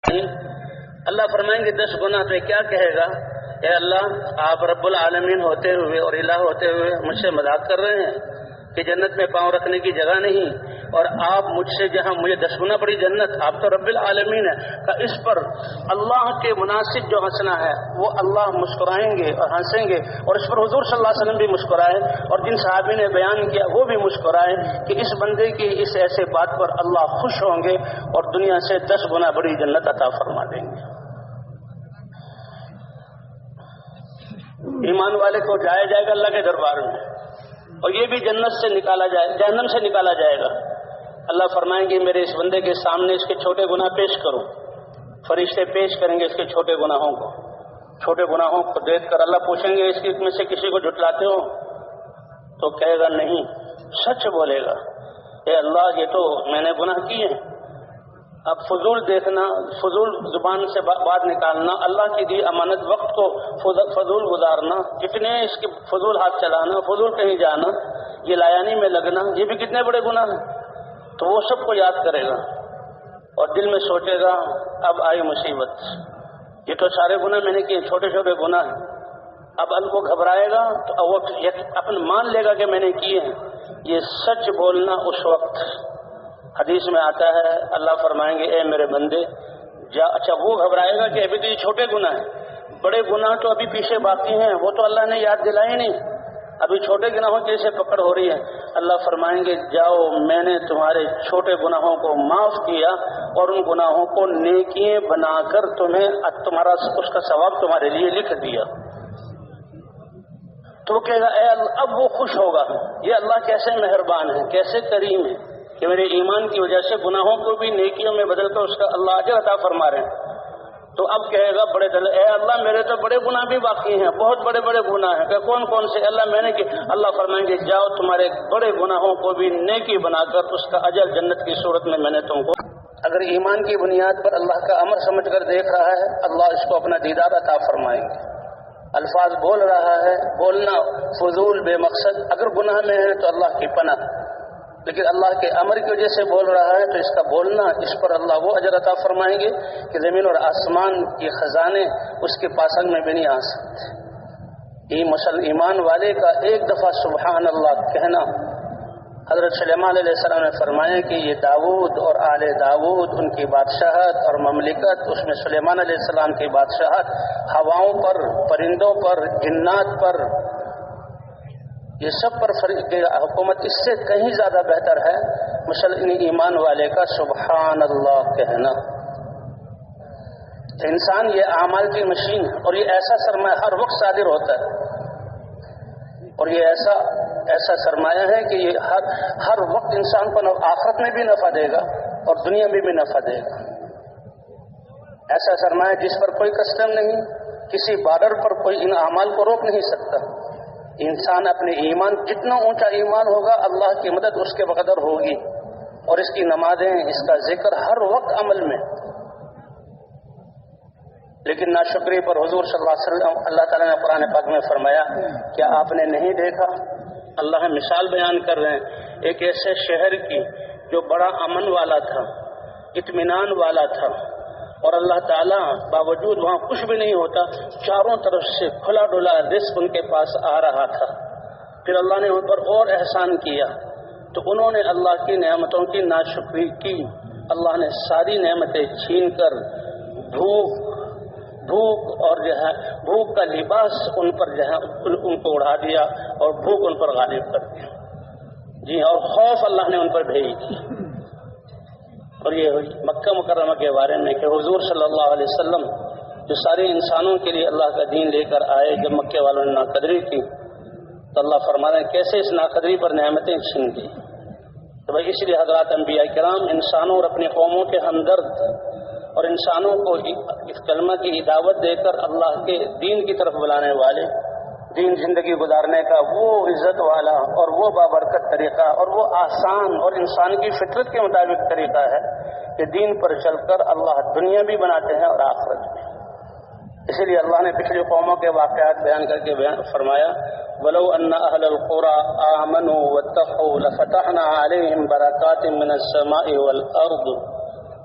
اللہ فرمائیں گے 10 گناہ تو کیا کہے گا؟ اے اللہ آپ رب العالمین ہوتے ہوئے اور الہ ہوتے ہوئے مجھ سے مذاق کر رہے ہیں کہ جنت میں پاؤں رکھنے کی جگہ نہیں، اور آپ مجھ سے جہاں مجھے 10 گنا بڑی جنت، آپ تو رب العالمین ہے کہ اس پر اللہ کے مناسب جو ہنسنا ہے وہ اللہ مسکرائیں گے اور ہنسیں گے، اور اس پر حضور صلی اللہ علیہ وسلم بھی مسکرائے، اور جن صحابی نے بیان کیا وہ بھی مسکرائے کہ اس بندے کی اس ایسے بات پر اللہ خوش ہوں گے اور دنیا سے 10 گنا بڑی جنت عطا فرما دیں گے۔ ایمان والے کو جایا جائے گا اللہ کے دربار میں، اور یہ بھی جنت سے نکالا جائے، جہنم سے نکالا جائے گا۔ اللہ فرمائیں گے میرے اس بندے کے سامنے اس کے چھوٹے گناہ پیش کرو، فرشتے پیش کریں گے اس کے چھوٹے گناہوں کو، چھوٹے گناہوں کو دیکھ کر اللہ پوچھیں گے اس میں سے کسی کو جھٹلاتے ہو؟ تو کہے گا نہیں، سچ بولے گا، اے اللہ یہ تو میں نے گناہ کیے ہیں۔ اب فضول دیکھنا، فضول زبان سے بات نکالنا، اللہ کی دی امانت وقت کو فضول گزارنا، کتنے اس کے فضول ہاتھ چلانا، فضول کہیں جانا، یہ لایانی میں لگنا، یہ بھی کتنے بڑے گناہ ہیں۔ تو وہ سب کو یاد کرے گا اور دل میں سوچے گا اب آئی مصیبت، یہ تو سارے گناہ میں نے کیے، چھوٹے چھوٹے گناہ ہیں۔ اب وہ گھبرائے گا تو وہ اپن مان لے گا کہ میں نے کیے ہیں۔ یہ سچ بولنا اس وقت، حدیث میں آتا ہے اللہ فرمائیں گے اے میرے بندے جا، اچھا وہ گھبرائے گا کہ ابھی تو یہ چھوٹے گناہ ہیں، بڑے گناہ تو ابھی پیچھے باقی ہیں، وہ تو اللہ نے یاد دلائے نہیں، ابھی چھوٹے گناہوں کی سے پکڑ ہو رہی ہے۔ اللہ فرمائیں گے جاؤ میں نے تمہارے چھوٹے گناہوں کو معاف کیا اور ان گناہوں کو نیکیاں بنا کر تمہیں تمہارا اس کا ثواب تمہارے لیے لکھ دیا۔ تو وہ کہے گا اے اللہ، اب وہ خوش ہوگا، یہ اللہ کیسے مہربان ہے، کیسے کریم ہے کہ میرے ایمان کی وجہ سے گناہوں کو بھی نیکیوں میں بدل کر اس کا اللہ اجر عطا فرما رہے ہیں۔ تو اب کہے گا بڑے دل، اے اللہ میرے تو بڑے گناہ بھی باقی ہیں، بہت بڑے بڑے گناہ ہیں، کہ کون کون سے؟ اللہ میں نے کہ اللہ فرمائیں گے جاؤ تمہارے بڑے گناہوں کو بھی نیکی بنا کر اس کا اجر جنت کی صورت میں نے تم کو۔ اگر ایمان کی بنیاد پر اللہ کا امر سمجھ کر دیکھ رہا ہے، اللہ اس کو اپنا دیدار عطا فرمائیں گے۔ الفاظ بول رہا ہے، بولنا فضول بے مقصد، اگر گناہ میں ہے تو اللہ کی پناہ، لیکن اللہ کے امر کی وجہ سے بول رہا ہے تو اس کا بولنا، اس پر اللہ وہ اجر عطا فرمائیں گے کہ زمین اور آسمان کے خزانے اس کے پاسنگ میں بھی نہیں آ سکتے۔ یہ ایمان والے کا ایک دفعہ سبحان اللہ کہنا، حضرت سلیمان علیہ السلام نے فرمایا کہ یہ داؤد اور آل داؤد، ان کی بادشاہت اور مملکت، اس میں سلیمان علیہ السلام کی بادشاہت ہواؤں پر، پرندوں پر، جنات پر، یہ سب پر حکومت اس سے کہیں زیادہ بہتر ہے مسلم ایمان والے کا سبحان اللہ کہنا۔ انسان یہ اعمال کی مشین ہے اور یہ ایسا سرمایہ ہر وقت صادر ہوتا ہے، اور یہ ایسا سرمایہ ہے کہ یہ ہر وقت انسان کو آخرت میں بھی نفع دے گا اور دنیا میں بھی نفع دے گا۔ ایسا سرمایہ جس پر کوئی کسٹم نہیں، کسی بارڈر پر کوئی ان اعمال کو روک نہیں سکتا۔ انسان اپنے ایمان، جتنا اونچا ایمان ہوگا اللہ کی مدد اس کے بقدر ہوگی، اور اس کی نمازیں، اس کا ذکر ہر وقت عمل میں۔ لیکن ناشکری پر حضور صلی اللہ علیہ وسلم، اللہ تعالیٰ نے قرآن پاک میں فرمایا کیا آپ نے نہیں دیکھا، اللہ مثال بیان کر رہے ہیں ایک ایسے شہر کی جو بڑا امن والا تھا، اطمینان والا تھا، اور اللہ تعالیٰ باوجود وہاں کچھ بھی نہیں ہوتا، چاروں طرف سے کھلا ڈلا رزق ان کے پاس آ رہا تھا۔ پھر اللہ نے ان پر اور احسان کیا تو انہوں نے اللہ کی نعمتوں کی ناشکری کی، اللہ نے ساری نعمتیں چھین کر بھوک اور بھوک کا لباس ان پر ان کو اڑا دیا اور بھوک ان پر غالب کر دیا، جی، اور خوف اللہ نے ان پر بھیج دیا۔ اور یہ مکہ مکرمہ کے بارے میں کہ حضور صلی اللہ علیہ وسلم جو سارے انسانوں کے لیے اللہ کا دین لے کر آئے، جب مکے والوں نے ناقدری کی تو اللہ فرما رہے ہیں کیسے اس ناقدری پر نعمتیں چھین دی۔ تو بھائی اس لیے حضرات انبیاء کرام انسانوں اور اپنی قوموں کے ہمدرد، اور انسانوں کو اس کلمہ کی دعوت دے کر اللہ کے دین کی طرف بلانے والے، دین زندگی گزارنے کا وہ عزت والا اور وہ بابرکت طریقہ اور وہ آسان اور انسان کی فطرت کے مطابق طریقہ ہے کہ دین پر چل کر اللہ دنیا بھی بناتے ہیں اور آخرت بھی۔ اسی لیے اللہ نے پچھلی قوموں کے واقعات بیان کر کے فرمایا وَلَوْ أَنَّ أَهْلَ الْقُرَىٰ آمَنُوا وَاتَّقُوا لَفَتَحْنَا عَلَيْهِمْ بَرَكَاتٍ مِّنَ السَّمَاءِ وَالْأَرْضِ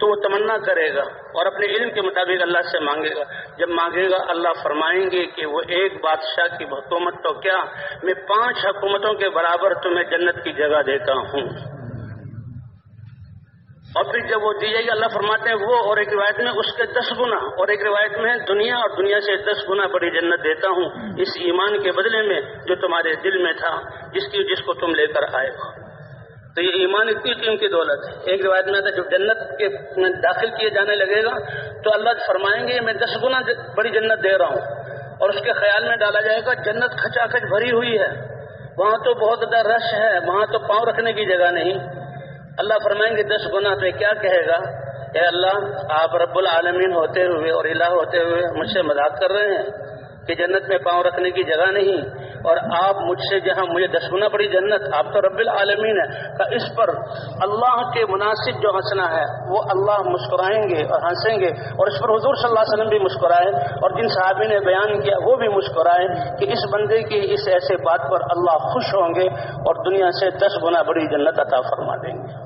تو وہ تمنا کرے گا اور اپنے علم کے مطابق اللہ سے مانگے گا. جب مانگے گا اللہ فرمائیں گے کہ وہ ایک بادشاہ کی حکومت تو کیا، میں 5 حکومتوں کے برابر تمہیں جنت کی جگہ دیتا ہوں. اور پھر جب وہ دی جائے گی اللہ فرماتے ہیں وہ، اور ایک روایت میں اس کے 10 گنا، اور ایک روایت میں دنیا اور دنیا سے 10 گنا بڑی جنت دیتا ہوں اس ایمان کے بدلے میں جو تمہارے دل میں تھا، جس کو تم لے کر آئے ہو. تو یہ ایمان اتنی قیمتی دولت ہے. ایک روایت میں آتا ہے جب جنت کے داخل کیے جانے لگے گا تو اللہ فرمائیں گے میں 10 گنا بڑی جنت دے رہا ہوں، اور اس کے خیال میں ڈالا جائے گا جنت کھچا کھچ بھری ہوئی ہے، وہاں تو بہت زیادہ رش ہے، وہاں تو پاؤں رکھنے کی جگہ نہیں. اللہ فرمائیں گے 10 گنا پہ کیا کہے گا، اے اللہ آپ رب العالمین ہوتے ہوئے اور الہ ہوتے ہوئے مجھ سے مذاق کر رہے ہیں کہ جنت میں پاؤں رکھنے کی جگہ نہیں، اور آپ مجھ سے جہاں مجھے 10 گنا بڑی جنت، آپ تو رب العالمین ہے. تو اس پر اللہ کے مناسب جو ہنسنا ہے وہ اللہ مسکرائیں گے اور ہنسیں گے، اور اس پر حضور صلی اللہ علیہ وسلم بھی مسکرائے، اور جن صحابی نے بیان کیا وہ بھی مسکرائے کہ اس بندے کی اس ایسے بات پر اللہ خوش ہوں گے اور دنیا سے 10 گنا بڑی جنت عطا فرما دیں گے.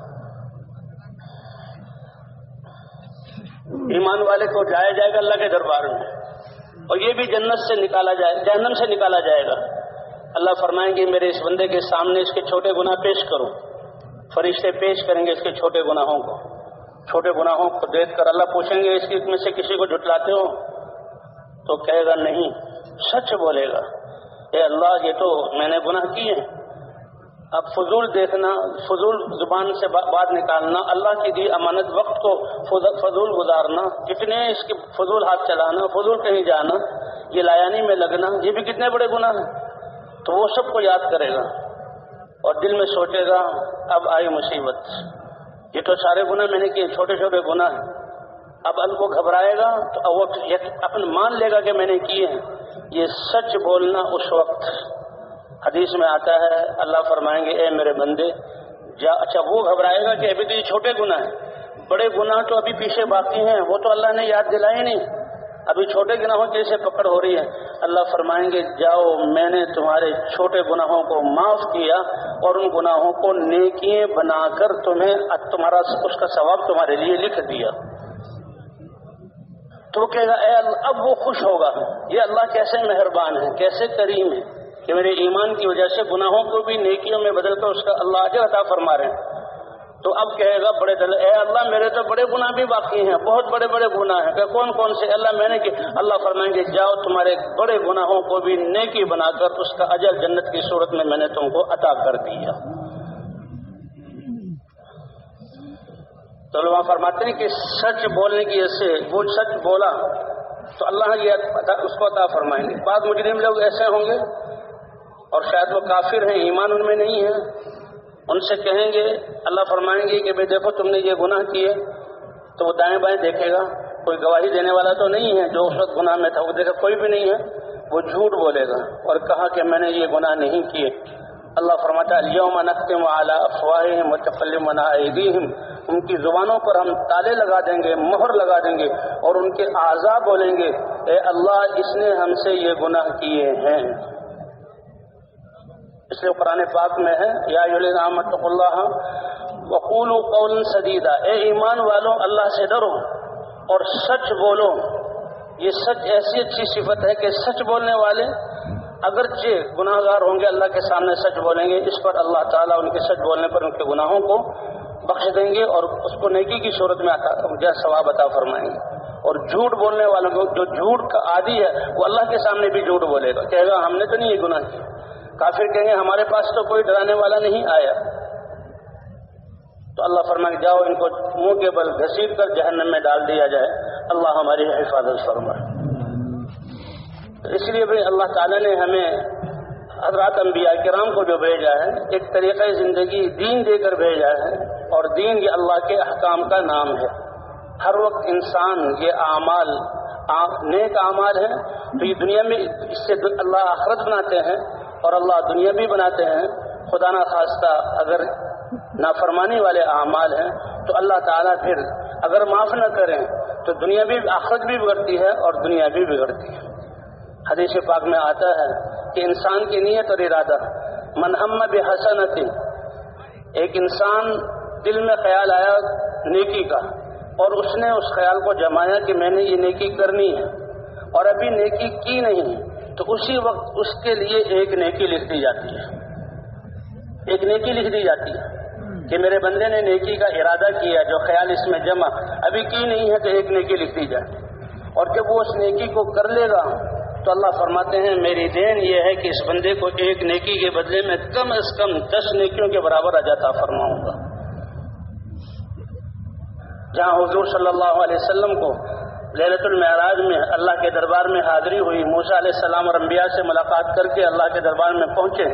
ایمان والے کو جایا جائے گا اللہ کے دربار میں، اور یہ بھی جنت سے نکالا جائے، جہنم سے نکالا جائے گا. اللہ فرمائیں گے میرے اس بندے کے سامنے اس کے چھوٹے گناہ پیش کرو. فرشتے پیش کریں گے اس کے چھوٹے گناہوں کو. چھوٹے گناہوں کو دیکھ کر اللہ پوچھیں گے اس میں سے کسی کو جھٹلاتے ہو؟ تو کہے گا نہیں، سچ بولے گا اے اللہ یہ تو میں نے گناہ کیے ہیں. اب فضول دیکھنا، فضول زبان سے بات نکالنا، اللہ کی دی امانت وقت کو فضول گزارنا، کتنے اس کے فضول ہاتھ چلانا، فضول کہیں جانا، یہ لایانی میں لگنا، یہ بھی کتنے بڑے گناہ ہیں. تو وہ سب کو یاد کرے گا اور دل میں سوچے گا اب آئی مصیبت، یہ تو سارے گناہ میں نے کیے، چھوٹے چھوٹے گناہ ہیں. اب وہ گھبرائے گا تو وہ اپن مان لے گا کہ میں نے کیے ہیں. یہ سچ بولنا اس وقت حدیث میں آتا ہے اللہ فرمائیں گے اے میرے بندے جا. اچھا وہ گھبرائے گا کہ ابھی تو یہ چھوٹے گناہ ہیں، بڑے گناہ تو ابھی پیچھے باقی ہیں، وہ تو اللہ نے یاد دلائے نہیں، ابھی چھوٹے گناہوں کی سے پکڑ ہو رہی ہے. اللہ فرمائیں گے جاؤ میں نے تمہارے چھوٹے گناہوں کو معاف کیا اور ان گناہوں کو نیکیاں بنا کر تمہیں تمہارا اس کا ثواب تمہارے لیے لکھ دیا. تو وہ کہے گا اے اللہ، اب وہ خوش ہوگا یہ اللہ کیسے مہربان ہے، کیسے کریم ہے کہ میرے ایمان کی وجہ سے گناہوں کو بھی نیکیوں میں بدل کر اس کا اللہ اجر عطا فرما رہے ہیں. تو اب کہے گا بڑے دل اے اللہ میرے تو بڑے گناہ بھی باقی ہیں، بہت بڑے بڑے گناہ ہیں. کہ کون کون سے؟ اللہ میں نے کہ اللہ فرمائیں گے جاؤ تمہارے بڑے گناہوں کو بھی نیکی بنا کر اس کا اجر جنت کی صورت میں نے تم کو عطا کر دیا. تو علماء فرماتے ہیں کہ سچ بولنے کی وجہ سے وہ سچ بولا تو اللہ یہ اس کو عطا فرمائیں گے. بعض مجرم لوگ ایسے ہوں گے اور شاید وہ کافر ہیں، ایمان ان میں نہیں ہے، ان سے کہیں گے اللہ فرمائیں گے کہ بھئی دیکھو تم نے یہ گناہ کیے، تو وہ دائیں بائیں دیکھے گا، کوئی گواہی دینے والا تو نہیں ہے جو اس وقت گناہ میں تھا، وہ دیکھا کوئی بھی نہیں ہے، وہ جھوٹ بولے گا اور کہا کہ میں نے یہ گناہ نہیں کیے. اللہ فرماتا ہے الیوم نختم علی افواہہم وتکلمنا ایدیہم، ان کی زبانوں پر ہم تالے لگا دیں گے، مہر لگا دیں گے، اور ان کے اعضاء بولیں گے اے اللہ اس نے ہم سے یہ گناہ کیے ہیں. اس لیے قرآن پاک میں ہے یا ایھا الذین آمنوا اتقوا اللہ وقولوا قولا سدیدا، اے ایمان والوں اللہ سے ڈرو اور سچ بولو. یہ سچ ایسی اچھی صفت ہے کہ سچ بولنے والے اگرچہ گناہ گار ہوں گے اللہ کے سامنے سچ بولیں گے، اس پر اللہ تعالیٰ ان کے سچ بولنے پر ان کے گناہوں کو بخش دیں گے اور اس کو نیکی کی صورت میں ثواب عطا فرمائیں گے. اور جھوٹ بولنے والوں کو جو جھوٹ کا عادی ہے وہ اللہ کے سامنے بھی جھوٹ بولے گا، کہے گا ہم نے تو نہیں یہ گناہ کیا. کافر کہیں گے ہمارے پاس تو کوئی ڈرانے والا نہیں آیا. تو اللہ فرمائے جاؤ ان کو منہ کے بل گھسیٹ کر جہنم میں ڈال دیا جائے، اللہ ہماری حفاظت فرمائے. اس لیے بھی اللہ تعالیٰ نے ہمیں حضرات انبیاء کرام کو جو بھیجا ہے ایک طریقہ زندگی دین دے کر بھیجا ہے، اور دین یہ اللہ کے احکام کا نام ہے. ہر وقت انسان یہ اعمال نیک اعمال ہیں تو یہ دنیا میں اس سے اللہ آخرت بناتے ہیں اور اللہ دنیا بھی بناتے ہیں. خدا نہ خواستہ اگر نافرمانی والے اعمال ہیں تو اللہ تعالیٰ پھر اگر معاف نہ کریں تو دنیا بھی آخرت بھی بگڑتی ہے اور دنیا بھی بگڑتی ہے. حدیث پاک میں آتا ہے کہ انسان کی نیت اور ارادہ من ہم بحسنۃ، ایک انسان دل میں خیال آیا نیکی کا، اور اس نے اس خیال کو جمایا کہ میں نے یہ نیکی کرنی ہے اور ابھی نیکی کی نہیں، تو اسی وقت اس کے لیے ایک نیکی لکھ دی جاتی ہے، ایک نیکی لکھ دی جاتی ہے کہ میرے بندے نے نیکی کا ارادہ کیا، جو خیال اس میں جمع ابھی کی نہیں ہے تو ایک نیکی لکھ دی جائے، اور جب وہ اس نیکی کو کر لے گا تو اللہ فرماتے ہیں میری دین یہ ہے کہ اس بندے کو ایک نیکی کے بدلے میں کم از کم 10 نیکیوں کے برابر اجر عطا فرماؤں گا۔ جہاں حضور صلی اللہ علیہ وسلم کو لیلۃ المعراج میں اللہ کے دربار میں حاضری ہوئی، موسیٰ علیہ السلام اور انبیاء سے ملاقات کر کے اللہ کے دربار میں پہنچے،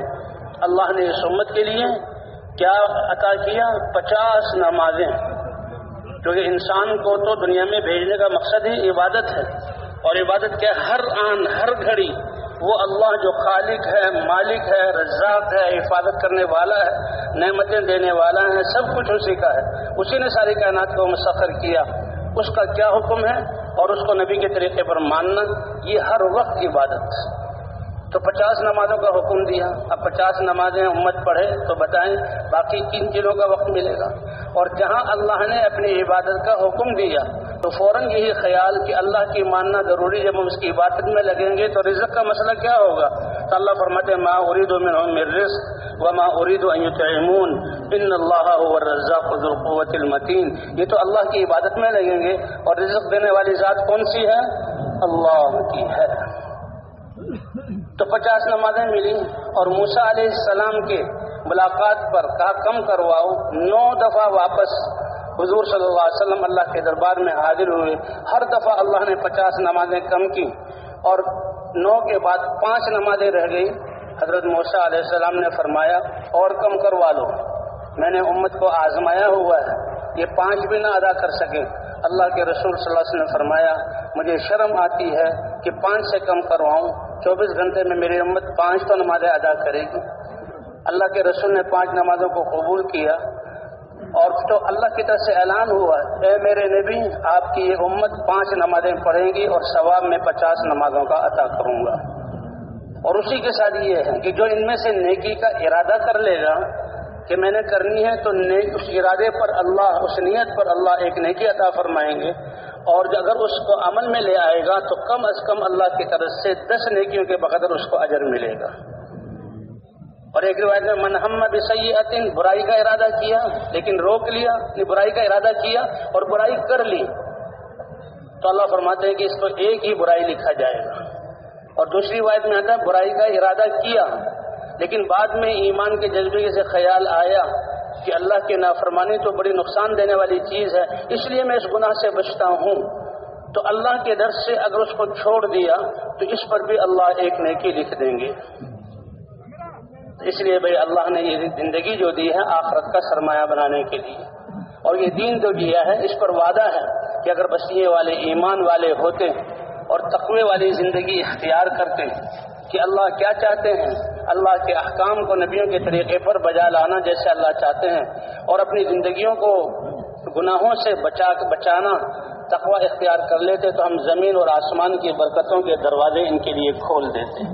اللہ نے اس امت کے لیے کیا عطا کیا؟ 50 نمازیں، کیونکہ انسان کو تو دنیا میں بھیجنے کا مقصد ہی عبادت ہے، اور عبادت کے ہر آن ہر گھڑی وہ اللہ جو خالق ہے، مالک ہے، رزاق ہے، حفاظت کرنے والا ہے، نعمتیں دینے والا ہے، سب کچھ اسی کا ہے، اسی نے ساری کائنات کو مسخر کیا، اس کا کیا حکم ہے اور اس کو نبی کے طریقے پر ماننا، یہ ہر وقت عبادت۔ تو 50 نمازوں کا حکم دیا، اب 50 نمازیں امت پڑھے تو بتائیں باقی کن چیزوں کا وقت ملے گا؟ اور جہاں اللہ نے اپنی عبادت کا حکم دیا تو فوراً یہی خیال کہ اللہ کی ماننا ضروری، جب ہم اس کی عبادت میں لگیں گے تو رزق کا مسئلہ کیا ہوگا؟ تو اللہ فرماتے ہیں ما اريد منهم من رزق وما اريد ان يطعمون ان اللہ هو الرزاق ذو القوة المتین۔ یہ تو اللہ کی عبادت میں لگیں گے، اور رزق دینے والی ذات کون سی ہے؟ اللہ کی ہے۔ تو 50 نمازیں ملی، اور موسیٰ علیہ السلام کے ملاقات پر کہا کم کرواؤ، 9 دفعہ واپس حضور صلی اللہ علیہ وسلم اللہ کے دربار میں حاضر ہوئے، ہر دفعہ اللہ نے 50 نمازیں کم کی، اور 9 کے بعد 5 نمازیں رہ گئی۔ حضرت موسیٰ علیہ السلام نے فرمایا اور کم کروا لو، میں نے امت کو آزمایا ہوا ہے، یہ 5 بھی نہ ادا کر سکے۔ اللہ کے رسول صلی اللہ علیہ وسلم نے فرمایا مجھے شرم آتی ہے کہ 5 سے کم کرواؤں، 24 گھنٹے میں میری امت 5 تو نمازیں ادا کرے گی۔ اللہ کے رسول نے 5 نمازوں کو قبول کیا، اور تو اللہ کی طرف سے اعلان ہوا اے میرے نبی آپ کی یہ امت 5 نمازیں پڑھیں گی اور ثواب میں 50 نمازوں کا عطا کروں گا۔ اور اسی کے ساتھ یہ ہے کہ جو ان میں سے نیکی کا ارادہ کر لے گا کہ میں نے کرنی ہے، تو اس ارادے پر اللہ، اس نیت پر اللہ ایک نیکی عطا فرمائیں گے، اور اگر اس کو عمل میں لے آئے گا تو کم از کم اللہ کی طرف سے 10 نیکیوں کے بقدر اس کو اجر ملے گا۔ اور ایک روایت میں من ہم بسیئۃ، برائی کا ارادہ کیا لیکن روک لیا، برائی کا ارادہ کیا اور برائی کر لی، تو اللہ فرماتے ہیں کہ اس کو ایک ہی برائی لکھا جائے گا۔ اور دوسری روایت میں آتا ہے برائی کا ارادہ کیا لیکن بعد میں ایمان کے جذبے سے خیال آیا کہ اللہ کی نافرمانی تو بڑی نقصان دینے والی چیز ہے، اس لیے میں اس گناہ سے بچتا ہوں، تو اللہ کے ڈر سے اگر اس کو چھوڑ دیا تو اس پر بھی اللہ ایک نیکی لکھ دیں گے۔ اس لیے بھائی اللہ نے یہ زندگی جو دی ہے آخرت کا سرمایہ بنانے کے لیے، اور یہ دین جو دیا ہے اس پر وعدہ ہے کہ اگر بسیے والے ایمان والے ہوتے اور تقوی والی زندگی اختیار کرتے کہ اللہ کیا چاہتے ہیں، اللہ کے احکام کو نبیوں کے طریقے پر بجا لانا جیسے اللہ چاہتے ہیں، اور اپنی زندگیوں کو گناہوں سے بچانا تقوی اختیار کر لیتے تو ہم زمین اور آسمان کی برکتوں کے دروازے ان کے لیے کھول دیتے۔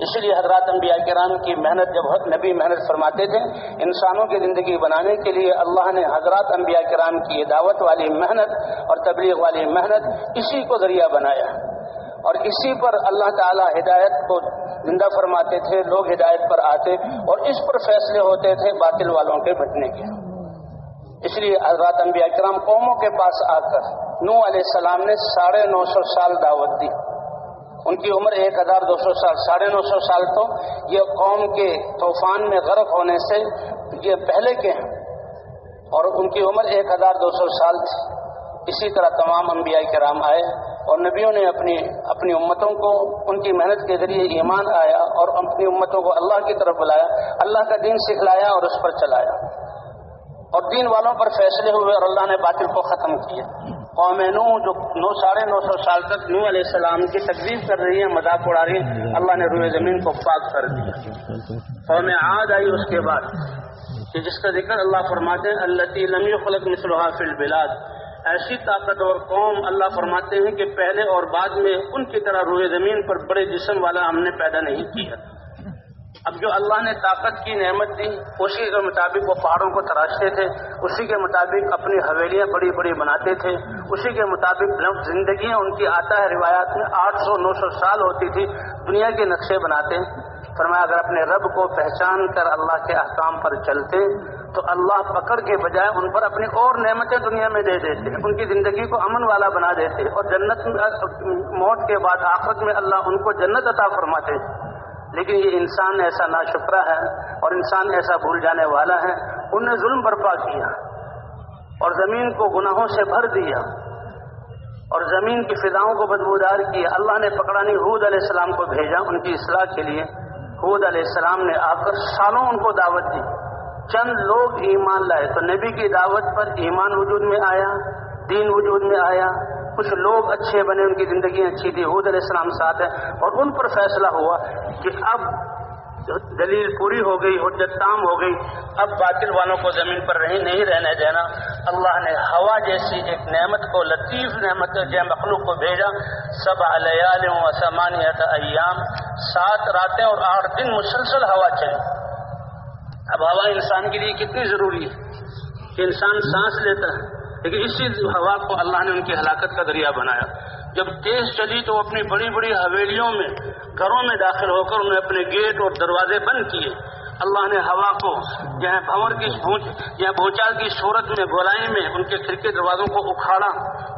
اس لیے حضرات انبیاء کرام کی محنت، جب نبی محنت فرماتے تھے انسانوں کی زندگی بنانے کے لیے، اللہ نے حضرات انبیاء کرام کی دعوت والی محنت اور تبلیغ والی محنت اسی کو ذریعہ بنایا، اور اسی پر اللہ تعالی ہدایت کو زندہ فرماتے تھے، لوگ ہدایت پر آتے اور اس پر فیصلے ہوتے تھے باطل والوں کے بچنے کے۔ اس لیے حضرات انبیاء کرام قوموں کے پاس آ کر نوح علیہ السلام نے 950 سال دعوت دی، ان کی عمر 1200 سال، 950 سال تو یہ قوم کے طوفان میں غرق ہونے سے یہ پہلے کے ہیں، اور ان کی عمر 1200 سال تھی۔ اسی طرح تمام انبیاء کرام آئے اور نبیوں نے اپنی امتوں کو ان کی محنت کے ذریعے ایمان آیا اور اپنی امتوں کو اللہ کی طرف بلایا، اللہ کا دین سکھلایا اور اس پر چلایا، اور دین والوں پر فیصلے ہوئے اور اللہ نے باطل کو ختم کیا۔ قوم نوح جو 950 سال تک نوح علیہ السلام کی تکذیب کر رہی ہے، مذاق اڑا رہی ہے، اللہ نے روئے زمین کو پاک کر دیا۔ قوم عاد آئی اس کے بعد کہ جس کا ذکر اللہ فرماتے ہیں التی لم یخلق مثلها فی البلاد، ایسی طاقتور قوم اللہ فرماتے ہیں کہ پہلے اور بعد میں ان کی طرح روئے زمین پر بڑے جسم والا ہم نے پیدا نہیں کیا۔ اب جو اللہ نے طاقت کی نعمت دی اسی کے مطابق وہ پہاڑوں کو تراشتے تھے، اسی کے مطابق اپنی حویلیاں بڑی بڑی بناتے تھے، اسی کے مطابق زندگیاں ان کی آتا ہے روایات میں 800-900 سال ہوتی تھی، دنیا کے نقشے بناتے۔ فرمایا اگر اپنے رب کو پہچان کر اللہ کے احکام پر چلتے تو اللہ پکڑ کے بجائے ان پر اپنی اور نعمتیں دنیا میں دے دیتے، ان کی زندگی کو امن والا بنا دیتے، اور جنت موت کے بعد آخرت میں اللہ ان کو جنت عطا فرماتے۔ لیکن یہ انسان ایسا ناشکرا ہے اور انسان ایسا بھول جانے والا ہے، انہوں نے ظلم برپا کیا اور زمین کو گناہوں سے بھر دیا اور زمین کی فضاؤں کو بدبودار کیا۔ اللہ نے پکڑانی ہود علیہ السلام کو بھیجا ان کی اصلاح کے لیے۔ ہود علیہ السلام نے آ کر سالوں ان کو دعوت دی، چند لوگ ایمان لائے تو نبی کی دعوت پر ایمان وجود میں آیا، دین وجود میں آیا، کچھ لوگ اچھے بنے، ان کی زندگی اچھی تھی، ہود علیہ السلام ساتھ ہے، اور ان پر فیصلہ ہوا کہ اب دلیل پوری ہو گئی، حجت تام ہو گئی، اب باطل والوں کو زمین پر نہیں رہنے دینا۔ اللہ نے ہوا جیسی ایک نعمت کو، لطیف نعمت جو مخلوق کو بھیجا، 7 لیال و 8 ایام، 7 راتیں اور 8 دن مسلسل ہوا چلی۔ اب ہوا انسان کے لیے کتنی ضروری ہے کہ انسان سانس لیتا ہے، لیکن اسی ہوا کو اللہ نے ان کی ہلاکت کا ذریعہ بنایا۔ جب تیز چلی تو اپنی بڑی بڑی حویلیوں میں، گھروں میں داخل ہو کر انہیں اپنے گیٹ اور دروازے بند کیے۔ اللہ نے ہوا کو جہاں بھنور کی یا بھونچال کی صورت میں گولائی میں ان کے کھڑکی دروازوں کو اکھاڑا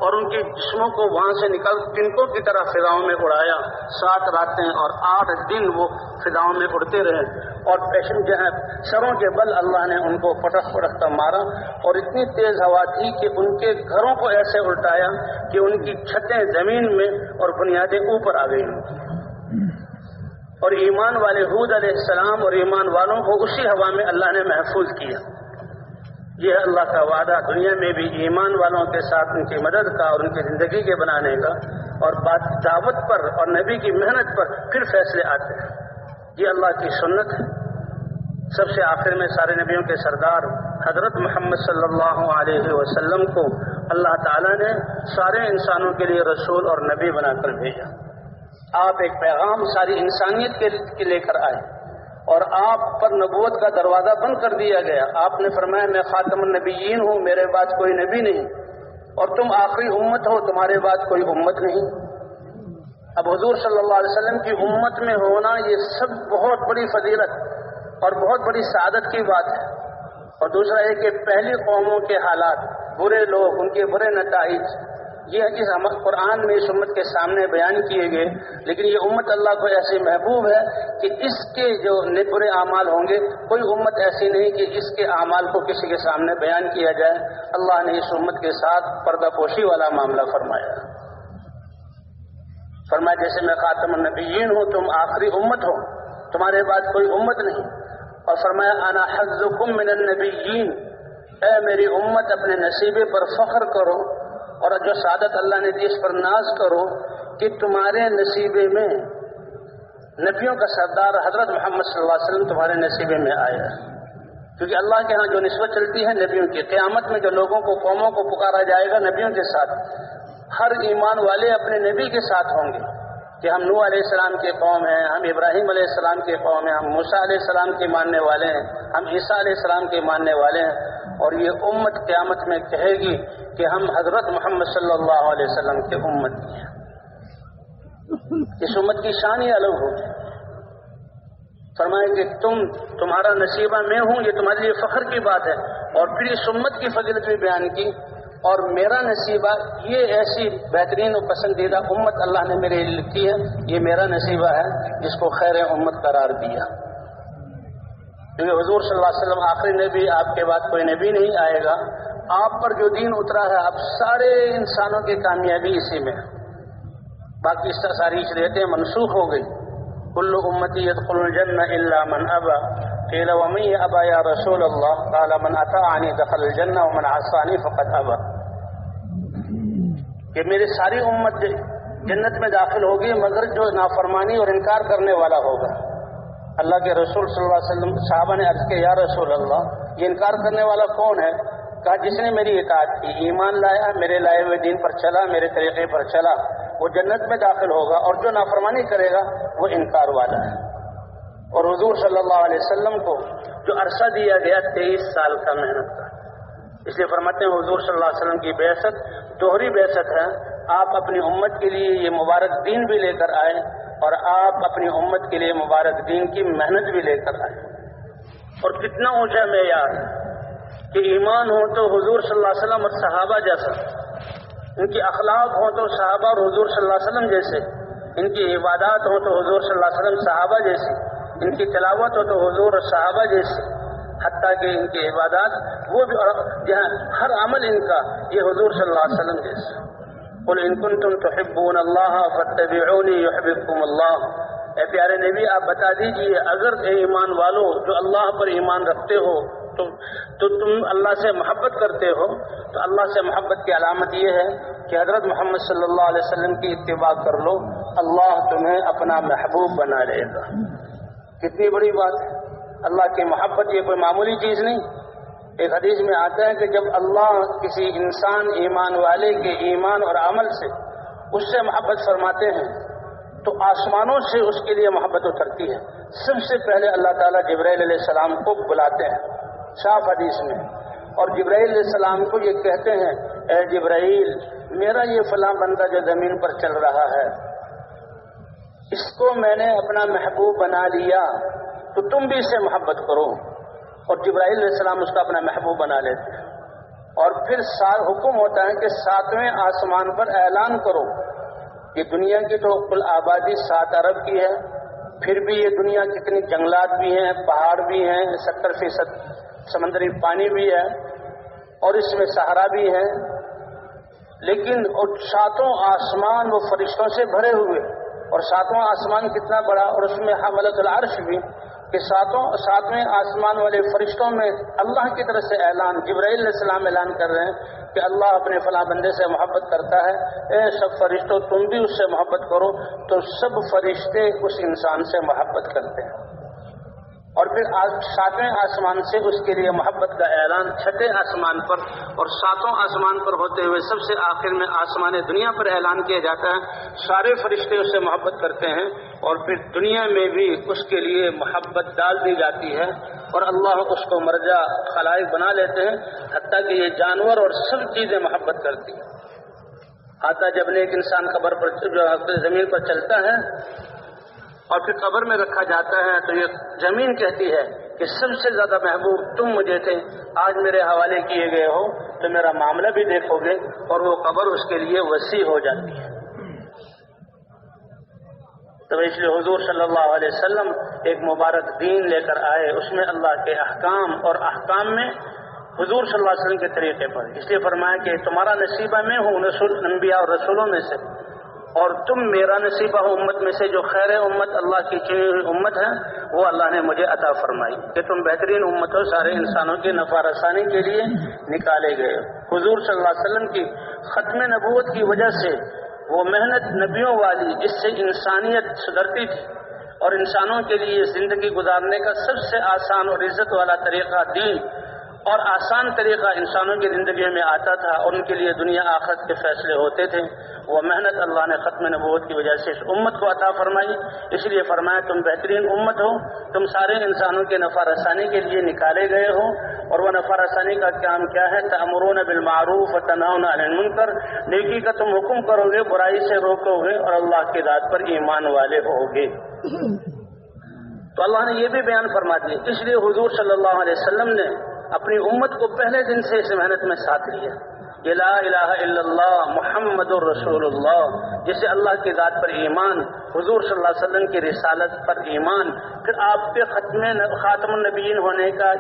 اور ان کے جسموں کو وہاں سے نکل تنکوں کی طرح فضاؤں میں اڑایا۔ 7 راتیں اور 8 دن وہ فضاؤں میں اڑتے رہے اور پیشن جہاں سروں کے بل اللہ نے ان کو پٹخ پٹختا مارا، اور اتنی تیز ہوا تھی کہ ان کے گھروں کو ایسے الٹایا کہ ان کی چھتیں زمین میں اور بنیادیں اوپر آ گئی۔ اور ایمان والے ہود علیہ السلام اور ایمان والوں کو اسی ہوا میں اللہ نے محفوظ کیا۔ یہ ہے اللہ کا وعدہ، دنیا میں بھی ایمان والوں کے ساتھ ان کی مدد کا اور ان کی زندگی کے بنانے کا، اور دعوت پر اور نبی کی محنت پر پھر فیصلے آتے ہیں۔ یہ اللہ کی سنت ہے۔ سب سے آخر میں سارے نبیوں کے سردار حضرت محمد صلی اللہ علیہ وسلم کو اللہ تعالیٰ نے سارے انسانوں کے لیے رسول اور نبی بنا کر بھیجا۔ آپ ایک پیغام ساری انسانیت کے لے کر آئے اور آپ پر نبوت کا دروازہ بند کر دیا گیا۔ آپ نے فرمایا میں خاتم النبیین ہوں، میرے بعد کوئی نبی نہیں، اور تم آخری امت ہو، تمہارے بعد کوئی امت نہیں۔ اب حضور صلی اللہ علیہ وسلم کی امت میں ہونا یہ سب بہت بڑی فضیلت اور بہت بڑی سعادت کی بات ہے۔ اور دوسرا ہے کہ پہلی قوموں کے حالات، برے لوگ، ان کے برے نتائج، یہ ہے کہ قرآن میں اس امت کے سامنے بیان کیے گئے، لیکن یہ امت اللہ کو ایسی محبوب ہے کہ اس کے جو برے اعمال ہوں گے، کوئی امت ایسی نہیں کہ اس کے اعمال کو کسی کے سامنے بیان کیا جائے۔ اللہ نے اس امت کے ساتھ پردہ پوشی والا معاملہ فرمایا۔ فرمایا جیسے میں خاتم النبیین ہوں، تم آخری امت ہو، تمہارے بعد کوئی امت نہیں۔ اور فرمایا انا حظکم من النبیین، اے میری امت اپنے نصیبے پر فخر کرو اور جو سعادت اللہ نے دی اس پر ناز کرو کہ تمہارے نصیبے میں نبیوں کا سردار حضرت محمد صلی اللہ علیہ وسلم تمہارے نصیبے میں آیا۔ کیونکہ اللہ کے ہاں جو نسبت چلتی ہے نبیوں کی، قیامت میں جو لوگوں کو، قوموں کو پکارا جائے گا نبیوں کے ساتھ، ہر ایمان والے اپنے نبی کے ساتھ ہوں گے کہ ہم نوح علیہ السلام کے قوم ہیں، ہم ابراہیم علیہ السلام کے قوم ہیں، ہم موسیٰ علیہ السلام کے ماننے والے ہیں، ہم عیسیٰ علیہ السلام کے ماننے والے ہیں۔ اور یہ امت قیامت میں کہے گی کہ ہم حضرت محمد صلی اللہ علیہ وسلم کے امت کی ہیں۔ اس امت کی شان ہی الگ ہوگی۔ فرمائے کہ تمہارا نصیبہ میں ہوں، یہ تمہارے لیے فخر کی بات ہے۔ اور پھر اس امت کی فضیلت بھی بیان کی، اور میرا نصیبہ یہ ایسی بہترین و پسندیدہ امت اللہ نے میرے لیے لکھی ہے، یہ میرا نصیبہ ہے جس کو خیر امت قرار دیا۔ کیونکہ حضور صلی اللہ علیہ وسلم آخری نبی، آپ کے بعد کوئی نبی نہیں آئے گا۔ آپ پر جو دین اترا ہے اب سارے انسانوں کی کامیابی اسی میں ہے، باقی ساری شریعتیں منسوخ ہو گئی۔ کل امتی يدخل الجنہ الا من ابى قیل ومن ابى یا رسول اللہ قال من اطاعنی دخل الجنہ ومن عصانی فقد ابى، کہ میری ساری امت جنت میں داخل ہوگی مگر جو نافرمانی اور انکار کرنے والا ہوگا۔ اللہ کے رسول صلی اللہ علیہ وسلم صحابہ نے عرض کیا یا رسول اللہ یہ انکار کرنے والا کون ہے؟ کہا جس نے میری اطاعت کی، ایمان لایا، میرے لائے ہوئے دین پر چلا، میرے طریقے پر چلا، وہ جنت میں داخل ہوگا، اور جو نافرمانی کرے گا وہ انکار والا ہے۔ اور حضور صلی اللہ علیہ وسلم کو جو عرصہ دیا گیا 23 سال کا محنت کا، اس لیے فرماتے ہیں حضور صلی اللہ علیہ وسلم کی بعثت دوہری بعثت ہے. آپ اپنی امت کے لیے یہ مبارک دین بھی لے کر آئے اور آپ اپنی امت کے لیے مبارک دین کی محنت بھی لے کر آئے. اور کتنا اونچا معیار کہ ایمان ہو تو حضور صلی اللہ علیہ وسلم اور صحابہ جیسا، ان کی اخلاق ہو تو صحابہ اور حضور صلی اللہ علیہ وسلم جیسے، ان کی عبادات ہو تو حضور صلی اللہ علیہ وسلم صحابہ جیسی، ان کی تلاوت ہو تو حضور اور صحابہ جیسی، حتیٰ کہ ان کی عبادات وہ بھی جہاں ہر عمل ان کا یہ حضور صلی اللہ علیہ وسلم جیسا. قل ان کنتم تحبون اللہ فاتبعونی یحببکم اللہ. اے پیارے نبی آپ بتا دیجئے اگر اے ایمان والو جو اللہ پر ایمان رکھتے ہو تو تم اللہ سے محبت کرتے ہو، تو اللہ سے محبت کی علامت یہ ہے کہ حضرت محمد صلی اللہ علیہ وسلم کی اتباع کر لو، اللہ تمہیں اپنا محبوب بنا لے گا. کتنی بڑی بات ہے. اللہ کی محبت یہ کوئی معمولی چیز نہیں. ایک حدیث میں آتا ہے کہ جب اللہ کسی انسان ایمان والے کے ایمان اور عمل سے اس سے محبت فرماتے ہیں تو آسمانوں سے اس کے لیے محبت اترتی ہے. سب سے پہلے اللہ تعالیٰ جبرائیل علیہ السلام کو بلاتے ہیں صاف حدیث میں، اور جبرائیل علیہ السلام کو یہ کہتے ہیں اے جبرائیل میرا یہ فلاں بندہ جو زمین پر چل رہا ہے اس کو میں نے اپنا محبوب بنا لیا تو تم بھی اس سے محبت کرو. اور جبرائیل علیہ السلام اس کا اپنا محبوب بنا لیتے ہیں. اور پھر حکم ہوتا ہے کہ 7ویں آسمان پر اعلان کرو. یہ دنیا کی تو کل آبادی 7 ارب کی ہے، پھر بھی یہ دنیا کتنی جنگلات بھی ہیں، پہاڑ بھی ہیں، 70% سمندری پانی بھی ہے اور اس میں صحرا بھی ہے، لیکن 7 آسمان وہ فرشتوں سے بھرے ہوئے. اور 7واں آسمان کتنا بڑا، اور اس میں حملۃ العرش بھی، کہ 7ویں آسمان والے فرشتوں میں اللہ کی طرف سے اعلان، جبرائیل علیہ السلام اعلان کر رہے ہیں کہ اللہ اپنے فلاں بندے سے محبت کرتا ہے، اے سب فرشتوں تم بھی اس سے محبت کرو. تو سب فرشتے اس انسان سے محبت کرتے ہیں. اور پھر 7ویں آسمان سے اس کے لیے محبت کا اعلان 6 آسمان پر، اور 7واں آسمان پر ہوتے ہوئے سب سے آخر میں آسمان دنیا پر اعلان کیا جاتا ہے. سارے فرشتے اس سے محبت کرتے ہیں اور پھر دنیا میں بھی اس کے لیے محبت ڈال دی جاتی ہے اور اللہ اس کو مرجع خلائق بنا لیتے ہیں، حتیٰ کہ یہ جانور اور سب چیزیں محبت کرتی ہیں. آتا جب ایک انسان قبر پر زمین پر چلتا ہے اور پھر قبر میں رکھا جاتا ہے تو یہ زمین کہتی ہے کہ سب سے زیادہ محبوب تم مجھے تھے، آج میرے حوالے کیے گئے ہو تو میرا معاملہ بھی دیکھو گے، اور وہ قبر اس کے لیے وسیع ہو جاتی ہے. تو اس لیے حضور صلی اللہ علیہ وسلم ایک مبارک دین لے کر آئے، اس میں اللہ کے احکام، اور احکام میں حضور صلی اللہ علیہ وسلم کے طریقے پر. اس لیے فرمایا کہ تمہارا نصیبہ میں ہوں رسول انبیاء اور رسولوں میں سے، اور تم میرا نصیبہ ہو امت میں سے، جو خیر امت اللہ کی چنی ہوئی امت ہے وہ اللہ نے مجھے عطا فرمائی کہ تم بہترین امت ہو، سارے انسانوں کی نفع رسانی کے لیے نکالے گئے. حضور صلی اللہ علیہ وسلم کی ختم نبوت کی وجہ سے وہ محنت نبیوں والی جس سے انسانیت سدھرتی تھی، اور انسانوں کے لیے زندگی گزارنے کا سب سے آسان اور عزت والا طریقہ دین اور آسان طریقہ انسانوں کی زندگی میں آتا تھا، اور ان کے لیے دنیا آخرت کے فیصلے ہوتے تھے. وہ محنت اللہ نے ختم نبوت کی وجہ سے اس امت کو عطا فرمائی. اس لیے فرمایا تم بہترین امت ہو، تم سارے انسانوں کے نفع رسانی کے لیے نکالے گئے ہو. اور وہ نفع رسانی کا کام کیا ہے؟ تأمرون بالمعروف وتنہون عن المنکر، نیکی کا تم حکم کرو گے، برائی سے روکو گے، اور اللہ کی ذات پر ایمان والے ہوگے. تو اللہ نے یہ بھی بیان فرما دیا. اس لیے حضور صلی اللہ علیہ وسلم نے اپنی امت کو پہلے دن سے اس محنت میں ساتھ لیا. یہ لا الہ الا اللہ محمد الرسول اللہ، جسے اللہ کی ذات پر ایمان، حضور صلی اللہ علیہ وسلم کی رسالت پر ایمان، پھر آپ کے خاتم النبیین ہونے کا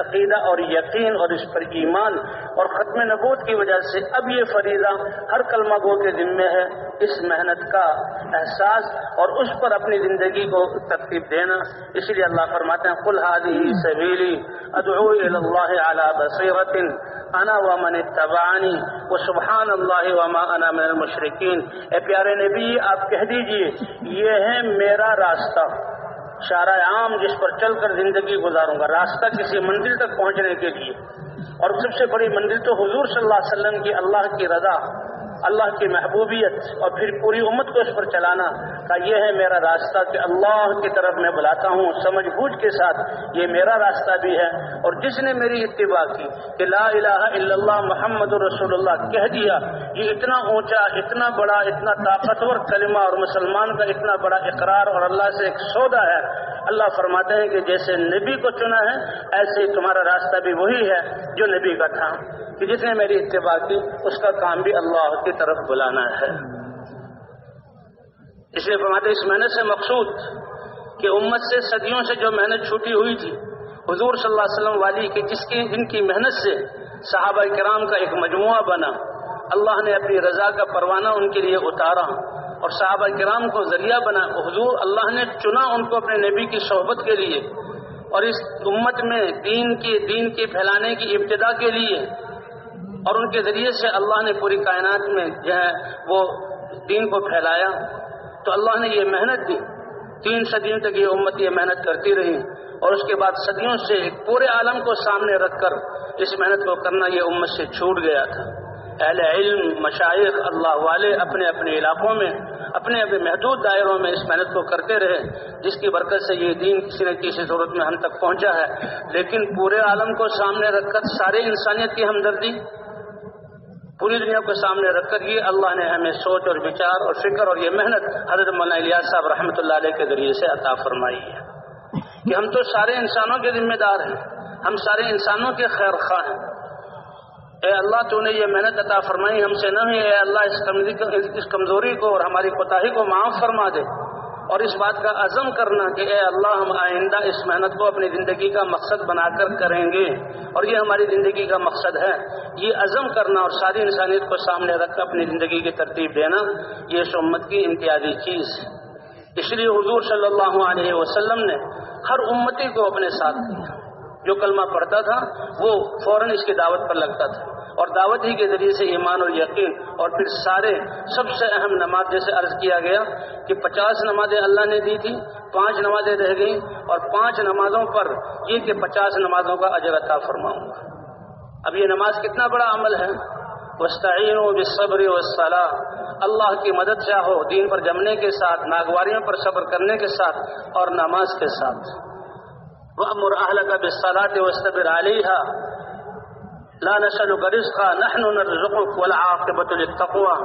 عقیدہ اور یقین اور اس پر ایمان، اور ختم نبوت کی وجہ سے اب یہ فریضہ ہر کلمہ گو کے ذمے ہے اس محنت کا احساس اور اس پر اپنی زندگی کو ترتیب دینا. اسی لیے اللہ فرماتے ہیں قل هذه سبیلی ادعو الی اللہ علی بصیرۃ انا ومن اتبعنی وسبحان اللہ وما انا من المشرکین. اے پیارے نبی آپ کہہ دیجئے یہ ہے میرا راستہ، شارع عام جس پر چل کر زندگی گزاروں گا، راستہ کسی منزل تک پہنچنے کے لیے. اور سب سے بڑی منزل تو حضور صلی اللہ علیہ وسلم کی اللہ کی رضا اللہ کی محبوبیت اور پھر پوری امت کو اس پر چلانا کہ یہ ہے میرا راستہ کہ اللہ کی طرف میں بلاتا ہوں سمجھ بوجھ کے ساتھ، یہ میرا راستہ بھی ہے۔ اور جس نے میری اتباع کی کہ لا الہ الا اللہ محمد رسول اللہ کہہ دیا، یہ اتنا اونچا، اتنا بڑا، اتنا طاقتور کلمہ اور مسلمان کا اتنا بڑا اقرار اور اللہ سے ایک سودا ہے۔ اللہ فرماتے ہیں کہ جیسے نبی کو چنا ہے ایسے ہی تمہارا راستہ بھی وہی ہے جو نبی کا تھا، کہ جس نے میری اتباع کی اس کا کام بھی اللہ کی طرف بلانا ہے۔ اس لیے فرماتے اس محنت سے مقصود کہ امت سے صدیوں سے جو محنت چھوٹی ہوئی تھی، حضور صلی اللہ علیہ وسلم والی کہ جن کی محنت سے صحابہ کرام کا ایک مجموعہ بنا، اللہ نے اپنی رضا کا پروانہ ان کے لیے اتارا اور صحابہ کرام کو ذریعہ بنا، حضور اللہ نے چنا ان کو اپنے نبی کی صحبت کے لیے اور اس امت میں دین کے پھیلانے کی ابتدا کے لیے، اور ان کے ذریعے سے اللہ نے پوری کائنات میں جو ہے وہ دین کو پھیلایا۔ تو اللہ نے یہ محنت دی، 3 صدیوں تک یہ امت یہ محنت کرتی رہی، اور اس کے بعد صدیوں سے پورے عالم کو سامنے رکھ کر اس محنت کو کرنا یہ امت سے چھوٹ گیا تھا۔ اہل علم، مشائخ، اللہ والے اپنے اپنے علاقوں میں اپنے اپنے محدود دائروں میں اس محنت کو کرتے رہے، جس کی برکت سے یہ دین کسی نہ کسی صورت میں ہم تک پہنچا ہے۔ لیکن پورے عالم کو سامنے رکھ کر سارے انسانیت کی ہمدردی پوری دنیا کو سامنے رکھ کر یہ اللہ نے ہمیں سوچ اور وچار اور فکر اور یہ محنت حضرت مولانا الیاس صاحب رحمۃ اللہ علیہ کے ذریعے سے عطا فرمائی ہے کہ ہم تو سارے انسانوں کے ذمہ دار ہیں، ہم سارے انسانوں کے خیر خواہ ہیں۔ اے اللہ تو نے یہ محنت عطا فرمائی ہم سے نہ ہوئی، اے اللہ اس کمزوری کو اور ہماری کوتاہی کو معاف فرما دے، اور اس بات کا عزم کرنا کہ اے اللہ ہم آئندہ اس محنت کو اپنی زندگی کا مقصد بنا کر کریں گے، اور یہ ہماری زندگی کا مقصد ہے۔ یہ عزم کرنا اور ساری انسانیت کو سامنے رکھ کر اپنی زندگی کی ترتیب دینا یہ اس امت کی امتیازی چیز ہے۔ اس لیے حضور صلی اللہ علیہ وسلم نے ہر امتی کو اپنے ساتھ لیا، جو کلمہ پڑھتا تھا وہ فوراً اس کی دعوت پر لگتا تھا، اور دعوت ہی کے ذریعے سے ایمان اور یقین، اور پھر سارے سب سے اہم نماز جیسے عرض کیا گیا کہ 50 نمازیں اللہ نے دی تھی، 5 نمازیں رہ گئیں، اور 5 نمازوں پر یہ کہ 50 نمازوں کا اجر عطا فرماؤں گا۔ اب یہ نماز کتنا بڑا عمل ہے، وَاسْتَعِينُوا بِالصَّبْرِ وَالصَّلَاةِ، اللہ کی مدد چاہو دین پر جمنے کے ساتھ، ناگواریوں پر صبر کرنے کے ساتھ اور نماز کے ساتھ۔ وَأْمُرْ أَهْلَكَ بِالصَّلَاةِ وَاسْتَبِرْ عَلَيْهَا لَا نَسْأَلُكَ رِزْقًا نَحْنُ نَرْزُقُكَ وَالْعَاقِبَةُ لِلتَّقْوَىٰ،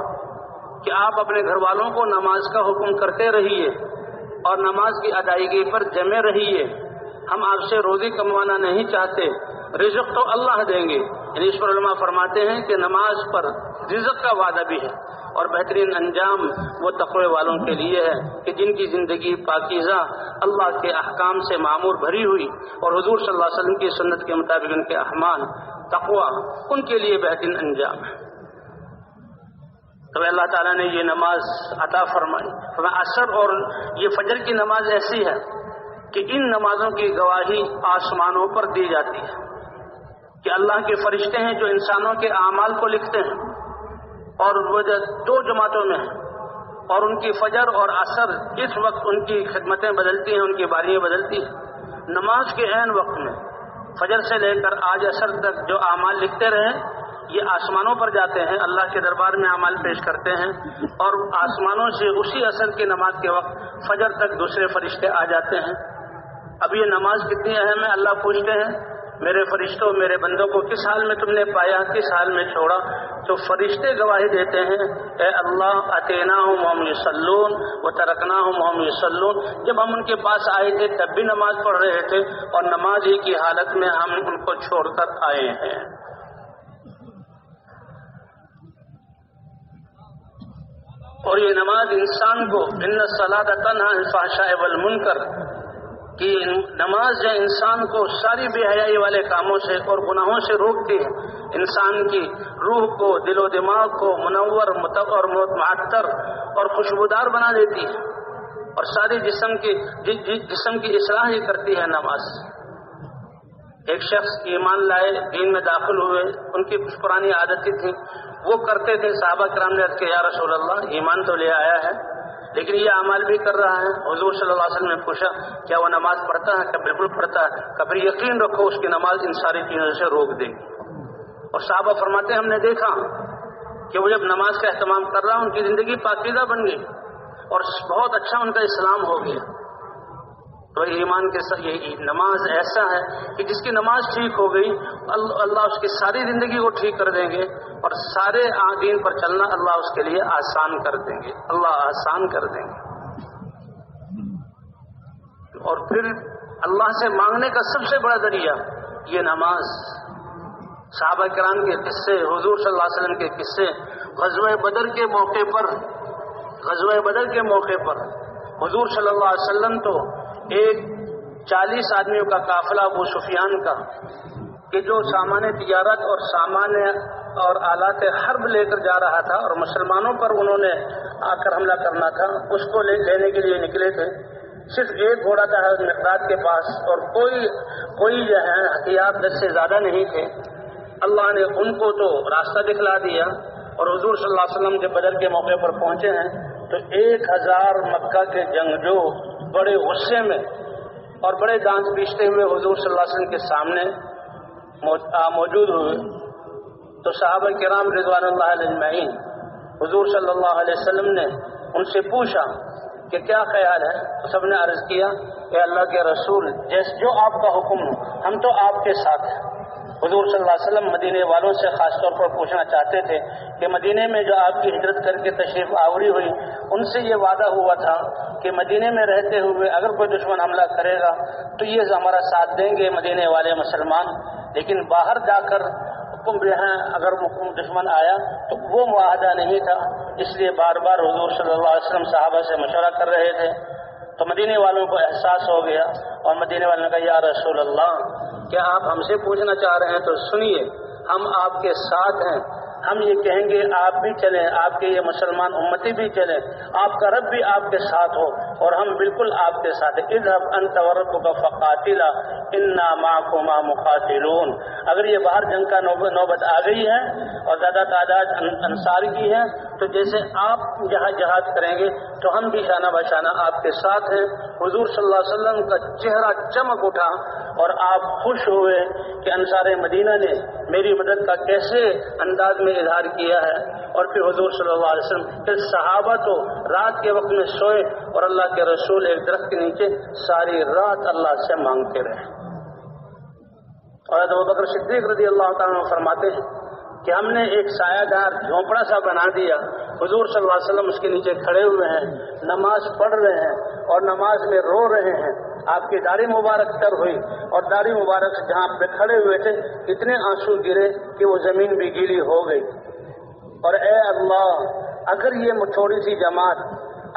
کہ آپ اپنے گھر والوں کو نماز کا حکم کرتے رہیے اور نماز کی ادائیگی پر جمے رہیے، ہم آپ سے روزی کموانا نہیں چاہتے، رزق تو اللہ دیں گے۔ یعنی اس پر علماء فرماتے ہیں کہ نماز پر رزق کا وعدہ بھی ہے، اور بہترین انجام وہ تقوی والوں کے لیے ہے کہ جن کی زندگی پاکیزہ اللہ کے احکام سے معمور بھری ہوئی اور حضور صلی اللہ علیہ وسلم کی سنت کے مطابق ان کے اعمال تقوی، ان کے لیے بہترین انجام ہے۔ تو اللہ تعالیٰ نے یہ نماز عطا فرمائی۔ عصر اور یہ فجر کی نماز ایسی ہے کہ ان نمازوں کی گواہی آسمانوں پر دی جاتی ہے کہ اللہ کے فرشتے ہیں جو انسانوں کے اعمال کو لکھتے ہیں، اور وہ 2 جماعتوں میں ہیں، اور ان کی فجر اور عصر اس وقت ان کی خدمتیں بدلتی ہیں، ان کی باریاں بدلتی ہیں۔ نماز کے عین وقت میں فجر سے لے کر آج عصر تک جو اعمال لکھتے رہے یہ آسمانوں پر جاتے ہیں، اللہ کے دربار میں اعمال پیش کرتے ہیں، اور آسمانوں سے اسی عصر کی نماز کے وقت فجر تک دوسرے فرشتے آ جاتے ہیں۔ اب یہ نماز کتنی اہم ہے، اللہ پوچھتے ہیں میرے فرشتوں، میرے بندوں کو کس حال میں تم نے پایا، کس حال میں چھوڑا؟ تو فرشتے گواہی دیتے ہیں اے اللہ اتیناہم وہم یصلون وترکناہم وہم یصلون، جب ہم ان کے پاس آئے تھے تب بھی نماز پڑھ رہے تھے، اور نماز ہی کی حالت میں ہم ان کو چھوڑ کر آئے ہیں۔ اور یہ نماز انسان کو ان الصلاۃ تنہی عن الفحشاء والمنکر، کہ نماز جو انسان کو ساری بے حیائی والے کاموں سے اور گناہوں سے روکتی ہے، انسان کی روح کو، دل و دماغ کو منور اور معطر اور خوشبودار بنا دیتی ہے، اور ساری جسم کی اصلاح ہی کرتی ہے نماز۔ ایک شخص ایمان لائے، دین میں داخل ہوئے، ان کی کچھ پرانی عادتیں تھیں، وہ کرتے تھے، صحابہ کرام نے عرض کیا یا رسول اللہ ایمان تو لے آیا ہے لیکن یہ اعمال بھی کر رہا ہے۔ حضور صلی اللہ علیہ وسلم نے پوچھا کیا وہ نماز پڑھتا ہے؟ کہ بالکل پڑھتا ہے۔ کبھی یقین رکھو اس کی نماز ان ساری چیزوں سے روک دے گی۔ اور صحابہ فرماتے ہیں ہم نے دیکھا کہ وہ جب نماز کا اہتمام کر رہا ان کی زندگی پاکیزہ بن گئی اور بہت اچھا ان کا اسلام ہو گیا. تو ایمان کے ساتھ یہ نماز ایسا ہے کہ جس کی نماز ٹھیک ہو گئی اللہ اس کی ساری زندگی کو ٹھیک کر دیں گے اور سارے دین پر چلنا اللہ اس کے لیے آسان کر دیں گے. اللہ آسان کر دیں گے. اور پھر اللہ سے مانگنے کا سب سے بڑا ذریعہ یہ نماز. صحابہ کرام کے قصے، حضور صلی اللہ علیہ وسلم کے قصے، غزوہ بدر کے موقع پر حضور صلی اللہ علیہ وسلم تو ایک 40 آدمیوں کا قافلہ ابو سفیان کا کہ جو سامان تجارت اور سامان اور آلات حرب لے کر جا رہا تھا اور مسلمانوں پر انہوں نے آ کر حملہ کرنا تھا، اس کو لینے کے لیے نکلے تھے. صرف ایک گھوڑا تھا مقداد کے پاس اور کوئی جو ہے ہتھیار 10 سے زیادہ نہیں تھے. اللہ نے ان کو تو راستہ دکھلا دیا اور حضور صلی اللہ علیہ وسلم جب بدر کے موقع پر پہنچے ہیں تو 1000 مکہ کے جنگجو بڑے غصے میں اور بڑے دانت پیستے ہوئے حضور صلی اللہ علیہ وسلم کے سامنے موجود ہوئے. تو صحابہ کرام رضوان اللہ علیہ اجمعین حضور صلی اللہ علیہ وسلم نے ان سے پوچھا کہ کیا خیال ہے؟ تو سب نے عرض کیا کہ اللہ کے رسول جیسے جو آپ کا حکم ہو ہم تو آپ کے ساتھ ہیں. حضور صلی اللہ علیہ وسلم مدینے والوں سے خاص طور پر پوچھنا چاہتے تھے کہ مدینے میں جو آپ کی ہجرت کر کے تشریف آوری ہوئی ان سے یہ وعدہ ہوا تھا کہ مدینے میں رہتے ہوئے اگر کوئی دشمن حملہ کرے گا تو یہ ہمارا ساتھ دیں گے مدینے والے مسلمان، لیکن باہر جا کر اگر دشمن آیا تو وہ معاہدہ نہیں تھا. اس لیے بار بار حضور صلی اللہ علیہ وسلم صحابہ سے مشورہ کر رہے تھے. تو مدینے والوں کو احساس ہو گیا اور مدینے والوں نے کہا یا رسول اللہ کیا آپ ہم سے پوچھنا چاہ رہے ہیں تو سنیے، ہم آپ کے ساتھ ہیں. ہم یہ کہیں گے آپ بھی چلیں، آپ کے یہ مسلمان امتی بھی چلیں، آپ کا رب بھی آپ کے ساتھ ہو اور ہم بالکل آپ کے ساتھ ہیں. اذهب انت وربك فقاتلا انا معكما مقاتلون. اگر یہ باہر جنگ کا نوبت آ گئی ہے اور زیادہ تعداد انصار کی ہے تو جیسے آپ جہاں جہاد کریں گے تو ہم بھی شانہ بشانہ آپ کے ساتھ ہیں. حضور صلی اللہ علیہ وسلم کا چہرہ چمک اٹھا اور آپ خوش ہوئے کہ انصار مدینہ نے میری مدد کا کیسے انداز میں اظہار کیا ہے. اور پھر حضور صلی اللہ علیہ وسلم پھر صحابہ تو رات کے وقت میں سوئے اور اللہ کے رسول ایک درخت کے نیچے ساری رات اللہ سے مانگتے رہے. اور ابو بکر صدیق رضی اللہ تعالیٰ عنہ فرماتے ہیں کہ ہم نے ایک سایہ دار جھونپڑا سا بنا دیا. حضور صلی اللہ علیہ وسلم اس کے نیچے کھڑے ہوئے ہیں، نماز پڑھ رہے ہیں اور نماز میں رو رہے ہیں. آپ کی داڑھی مبارک تر ہوئی اور داڑھی مبارک سے جہاں پہ کھڑے ہوئے تھے اتنے آنسو گرے کہ وہ زمین بھی گیلی ہو گئی. اور اے اللہ اگر یہ تھوڑی سی جماعت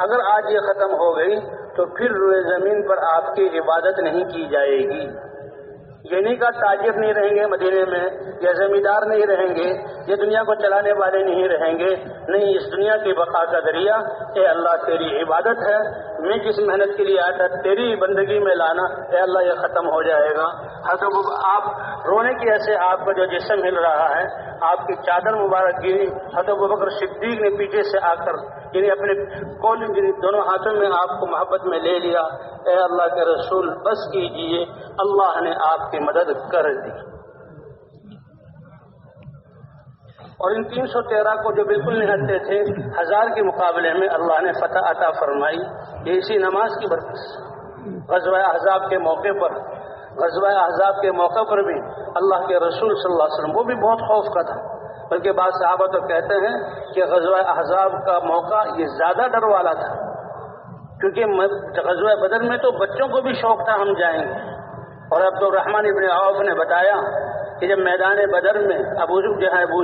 اگر آج یہ ختم ہو گئی تو پھر روئے زمین پر آپ کی عبادت نہیں کی جائے گی. یہ نہیں کا تاجر نہیں رہیں گے مدینے میں، یا زمیندار نہیں رہیں گے، یہ دنیا کو چلانے والے نہیں رہیں گے. نہیں، اس دنیا کی بقا کا ذریعہ اے اللہ تیری عبادت ہے. میں جس محنت کے لیے آیا تھا تیری بندگی میں لانا، اے اللہ یہ ختم ہو جائے گا. حضرت آپ رونے کی ایسے آپ کا جو جسم ہل رہا ہے، آپ کی چادر مبارک گری. حضرت ابوبکر صدیق نے پیچھے سے آ کر یعنی اپنے دونوں ہاتھوں میں آپ کو محبت میں لے لیا. اے اللہ کے رسول بس کیجئے، اللہ نے آپ کی مدد کر دی. اور ان 313 کو جو بالکل نہتے تھے 1000 کے مقابلے میں اللہ نے فتح عطا فرمائی. یہ اسی نماز کی برکت سے. غزوہ احزاب کے موقع پر بھی اللہ کے رسول صلی اللہ علیہ وسلم وہ بھی بہت خوف کا تھا، بلکہ بعض صحابہ تو کہتے ہیں کہ غزوہ احزاب کا موقع یہ زیادہ ڈر والا تھا، کیونکہ غزوہ بدر میں تو بچوں کو بھی شوق تھا ہم جائیں گے. اور عبد الرحمن ابن عوف نے بتایا کہ جب میدان بدر میں ابو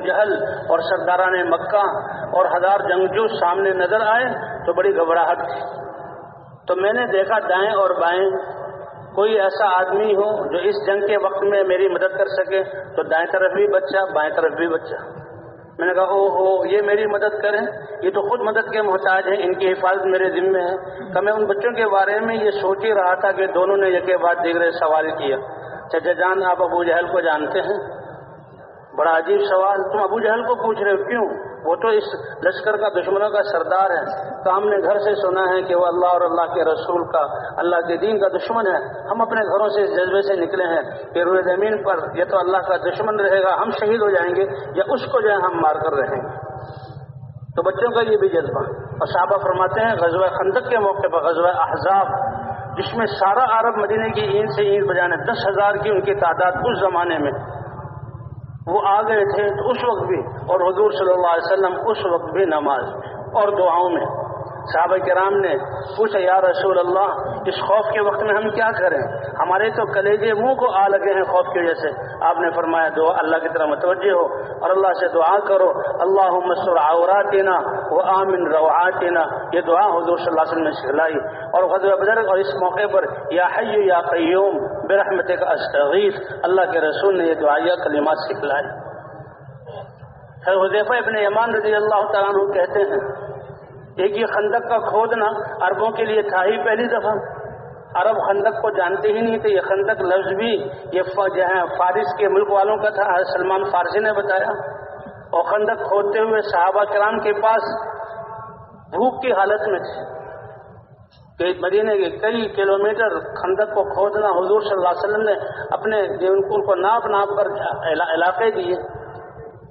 جہل اور سرداران مکہ اور 1000 جنگجو سامنے نظر آئے تو بڑی گھبراہٹ تھی. تو میں نے دیکھا دائیں اور بائیں کوئی ایسا آدمی ہو جو اس جنگ کے وقت میں میری مدد کر سکے. تو دائیں طرف بھی بچہ، بائیں طرف بھی بچہ. میں نے کہا او یہ میری مدد کریں، یہ تو خود مدد کے محتاج ہیں، ان کی حفاظت میرے ذمہ ہے. کہ میں ان بچوں کے بارے میں یہ سوچ ہی رہا تھا کہ دونوں نے یک بعد دیگرے سوال کیا. چچا جان آپ ابو جہل کو جانتے ہیں؟ بڑا عجیب سوال، تم ابو جہل کو پوچھ رہے ہو؟ کیوں؟ وہ تو اس لشکر کا دشمنوں کا سردار ہے. تو ہم نے گھر سے سنا ہے کہ وہ اللہ اور اللہ کے رسول کا، اللہ کے دین کا دشمن ہے. ہم اپنے گھروں سے اس جذبے سے نکلے ہیں کہ روئے زمین پر یا تو اللہ کا دشمن رہے گا ہم شہید ہو جائیں گے، یا اس کو جو ہے ہم مار کر رہیں گے. تو بچوں کا یہ بھی جذبہ. اور صحابہ فرماتے ہیں غزوہ خندق کے موقع پر، غزوہ احزاب جس میں سارا عرب مدینے کی اینٹ سے اینٹ بجانے 10,000 کی ان کی تعداد اس زمانے میں وہ آ گئے تھے، تو اس وقت بھی اور حضور صلی اللہ علیہ وسلم اس وقت بھی نماز میں اور دعاؤں میں. صحابہ کرام نے پوچھا یا رسول اللہ اس خوف کے وقت میں ہم کیا کریں، ہمارے تو کلیجے منہ کو آ لگے ہیں خوف کی وجہ سے. آپ نے فرمایا دعا اللہ کی طرف متوجہ ہو اور اللہ سے دعا کرو، اللہم استر عوراتنا وآمن روعاتنا. یہ دعا حضور صلی اللہ علیہ وسلم نے سکھلائی. اور غزوہ بدر اور اس موقع پر یا حی یا قیوم برحمتک استغیث، اللہ کے رسول نے یہ دعائیہ کلمات سکھلائی. حذیفہ ابن یمان رضی اللہ تعالیٰ عنہ کہتے ہیں ایک یہ خندق کا کھودنا عربوں کے لیے تھا ہی پہلی دفعہ. عرب خندق کو جانتے ہی نہیں تھے. یہ خندق لفظ بھی یہ جہاں فارس کے ملک والوں کا تھا، سلمان فارسی نے بتایا. اور خندق کھودتے ہوئے صحابہ کرام کے پاس بھوک کی حالت میں تھے کہ مدینے کے کئی کلومیٹر خندق کو کھودنا. حضور صلی اللہ علیہ وسلم نے اپنے ان کو ناپ کر علاقے دیے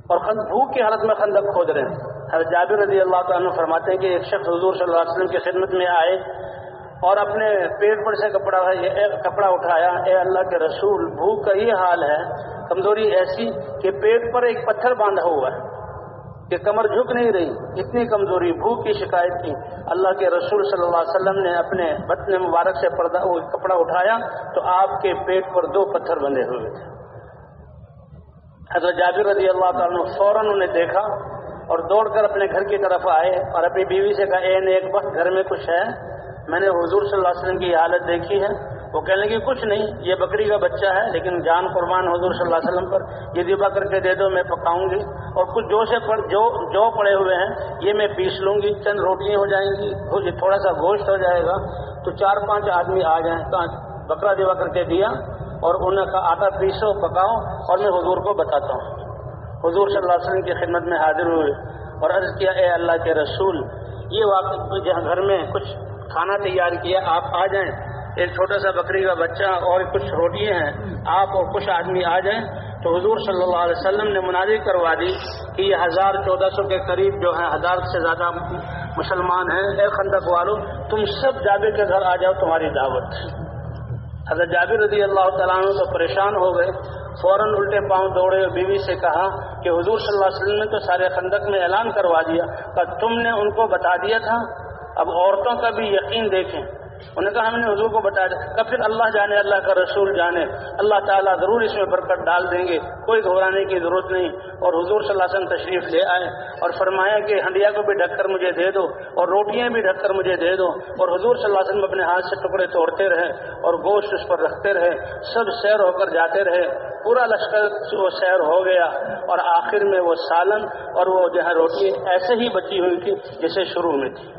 اور بھوک کی حالت میں خندق کھود رہے ہیں. حضرت جابر رضی اللہ تعالیٰ عنہ فرماتے ہیں کہ ایک شخص حضور صلی اللہ علیہ وسلم کی خدمت میں آئے اور اپنے پیٹ پر سے کپڑا اٹھایا. اے اللہ کے رسول، بھوک کا یہ حال ہے، کمزوری ایسی کہ پیٹ پر ایک پتھر باندھا ہوا ہے کہ کمر جھک نہیں رہی، اتنی کمزوری، بھوک کی شکایت کی. اللہ کے رسول صلی اللہ علیہ وسلم نے اپنے بطن مبارک سے کپڑا اٹھایا تو آپ کے پیٹ پر 2 پتھر بندھے ہوئے تھے. حضرت جابر رضی اللہ تعالیٰ عنہ فوراً انہیں دیکھا اور دوڑ کر اپنے گھر کی طرف آئے اور اپنی بیوی سے کہا اے نیک بخت، گھر میں کچھ ہے؟ میں نے حضور صلی اللہ علیہ وسلم کی یہ حالت دیکھی ہے. وہ کہنے لگی کچھ نہیں، یہ بکری کا بچہ ہے لیکن جان قربان حضور صلی اللہ علیہ وسلم پر، یہ ذبح کر کے دے دو، میں پکاؤں گی. اور کچھ جو پڑے ہوئے ہیں یہ میں پیس لوں گی، چند روٹیاں ہو جائیں گی، تھوڑا سا گوشت ہو جائے گا. تو 4-5 آدمی آ جائیں. بکرا ذبح کر کے دیا اور انہیں کا آٹا پیسو، پکاؤ اور میں حضور کو بتاتا ہوں. حضور صلی اللہ علیہ وسلم کی خدمت میں حاضر ہوئے اور عرض کیا اے اللہ کے رسول، یہ واقعہ جہاں گھر میں کچھ کھانا تیار کیا، آپ آ جائیں. ایک چھوٹا سا بکری کا بچہ اور کچھ روٹیاں ہیں، آپ اور کچھ آدمی آ جائیں. تو حضور صلی اللہ علیہ وسلم نے منادی کروا دی کہ یہ 1400 کے قریب جو ہیں، 1000 سے زیادہ مسلمان ہیں. اے خندق والو، تم سب جابر کے گھر آ جاؤ، تمہاری دعوت. حضرت جابر رضی اللہ تعالیٰ عنہ تو پریشان ہو گئے، فوراً الٹے پاؤں دوڑے اور بیوی سے کہا کہ حضور صلی اللہ علیہ وسلم نے تو سارے خندق میں اعلان کروا دیا، کہ تم نے ان کو بتا دیا تھا، اب عورتوں کا بھی یقین دیکھیں. انہوں نے کہا ہم نے حضور کو بتا دیا. کہ پھر اللہ جانے، اللہ کا رسول جانے، اللہ تعالیٰ ضرور اس میں برکت ڈال دیں گے، کوئی گھبرانے کی ضرورت نہیں. اور حضور صلی اللہ علیہ وسلم تشریف لے آئے اور فرمایا کہ ہنڈیا کو بھی ڈھک کر مجھے دے دو اور روٹیاں بھی ڈھک کر مجھے دے دو. اور حضور صلی اللہ علیہ وسلم اپنے ہاتھ سے ٹکڑے توڑتے رہے اور گوشت اس پر رکھتے رہے. سب سیر ہو کر جاتے رہے، پورا لشکر وہ سیر ہو گیا اور آخر میں وہ سالن اور وہ جو ہے روٹی ایسے ہی بچی ہوئی تھی جیسے شروع میں تھی.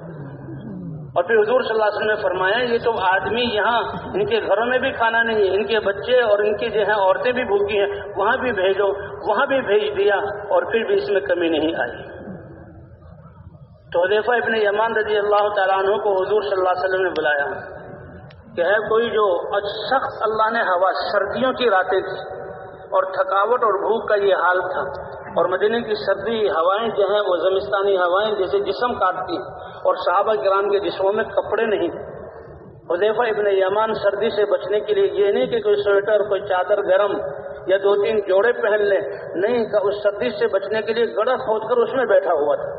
اور پھر حضور صلی اللہ علیہ وسلم نے فرمایا یہ تو آدمی یہاں ان کے گھروں میں بھی کھانا نہیں ہے، ان کے بچے اور ان کی جو ہے عورتیں بھی بھوکی ہیں، وہاں بھی بھیجو. وہاں بھی بھیج دیا اور پھر بھی اس میں کمی نہیں آئی. تو حذیفہ ابن یمان رضی اللہ تعالیٰ عنہ کو حضور صلی اللہ علیہ وسلم نے بلایا کہ ہے کوئی جو سخت اللہ نے ہوا، سردیوں کی راتیں تھی اور تھکاوٹ اور بھوک کا یہ حال تھا، اور مدینے کی سردی ہوائیں جو ہیں وہ زمستانی ہوائیں جیسے جسم کاٹتی ہیں، اور صحابہ کرام کے جسموں میں کپڑے نہیں تھے. حذیفہ ابن یمان سردی سے بچنے کے لیے یہ نہیں کہ کوئی سویٹر، کوئی چادر گرم یا 2-3 جوڑے پہن لیں، نہیں، کہ اس سردی سے بچنے کے لیے گڑھا کھود کر اس میں بیٹھا ہوا تھا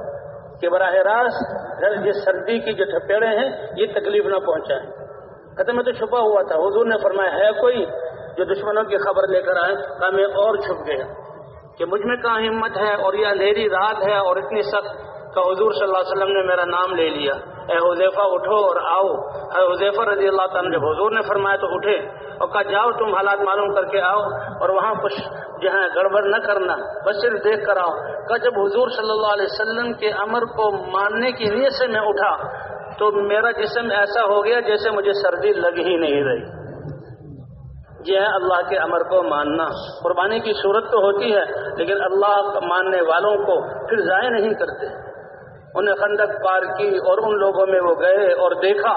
کہ براہ راست یہ سردی کی جو تھپیڑے ہیں یہ تکلیف نہ پہنچائیں. کہتے میں تو چھپا ہوا تھا. حضور نے فرمایا ہے کوئی جو دشمنوں کی خبر لے کر آئے؟ کہا میں اور چھپ گیا کہ مجھ میں کہاں ہمت ہے اور یہ اندھیری رات ہے اور اتنی سخت. کہ حضور صلی اللہ علیہ وسلم نے میرا نام لے لیا، اے حذیفہ اٹھو اور آؤ. حذیفہ رضی اللہ تعالیٰ جب حضور نے فرمایا تو اٹھے اور کہا جاؤ تم حالات معلوم کر کے آؤ اور وہاں کچھ جو ہے گڑبڑ نہ کرنا، بس صرف دیکھ کر آؤ. کہ جب حضور صلی اللہ علیہ وسلم کے امر کو ماننے کی نیت سے میں اٹھا تو میرا جسم ایسا ہو گیا جیسے مجھے سردی لگ ہی نہیں رہی. یہ ہے اللہ کے امر کو ماننا. قربانی کی صورت تو ہوتی ہے لیکن اللہ ماننے والوں کو پھر ضائع نہیں کرتے. انہیں خندق پار کی اور ان لوگوں میں وہ گئے اور دیکھا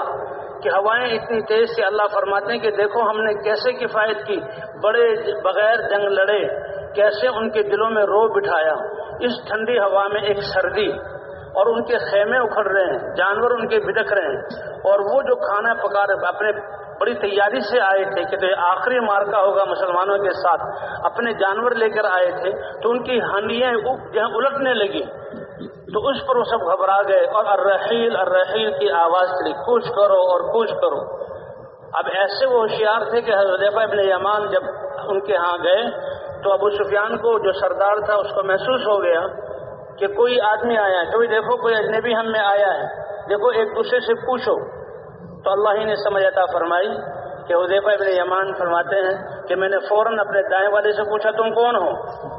کہ ہوائیں اتنی تیز سے اللہ فرماتے ہیں کہ دیکھو ہم نے کیسے کفایت کی، بڑے بغیر جنگ لڑے، کیسے ان کے دلوں میں رو بٹھایا. اس ٹھنڈی ہوا میں ایک سردی اور ان کے خیمے اکھڑ رہے ہیں، جانور ان کے بھٹک رہے ہیں، اور وہ جو کھانا پکا رہے اپنے بڑی تیاری سے آئے تھے کہ تو یہ آخری مارکا ہوگا مسلمانوں کے ساتھ، اپنے جانور لے کر آئے تھے، تو ان کی ہانڈیاں جہاں الٹنے لگی تو اس پر وہ سب گھبرا گئے اور الرحیل الرحیل کی آواز چلی، کوچ کرو اور کوچ کرو۔ اب ایسے وہ ہوشیار تھے کہ حضرت حذیفہ ابن یمان جب ان کے ہاں گئے تو ابو سفیان کو جو سردار تھا اس کو محسوس ہو گیا کہ کوئی آدمی آیا ہے، کوئی دیکھو کوئی اجنبی ہم میں آیا ہے، دیکھو ایک دوسرے سے پوچھو۔ تو اللہ ہی نے سمجھ عطا فرمائی کہ حذیفہ ابن یمان فرماتے ہیں کہ میں نے فوراً اپنے دائیں والے سے پوچھا تم کون ہو،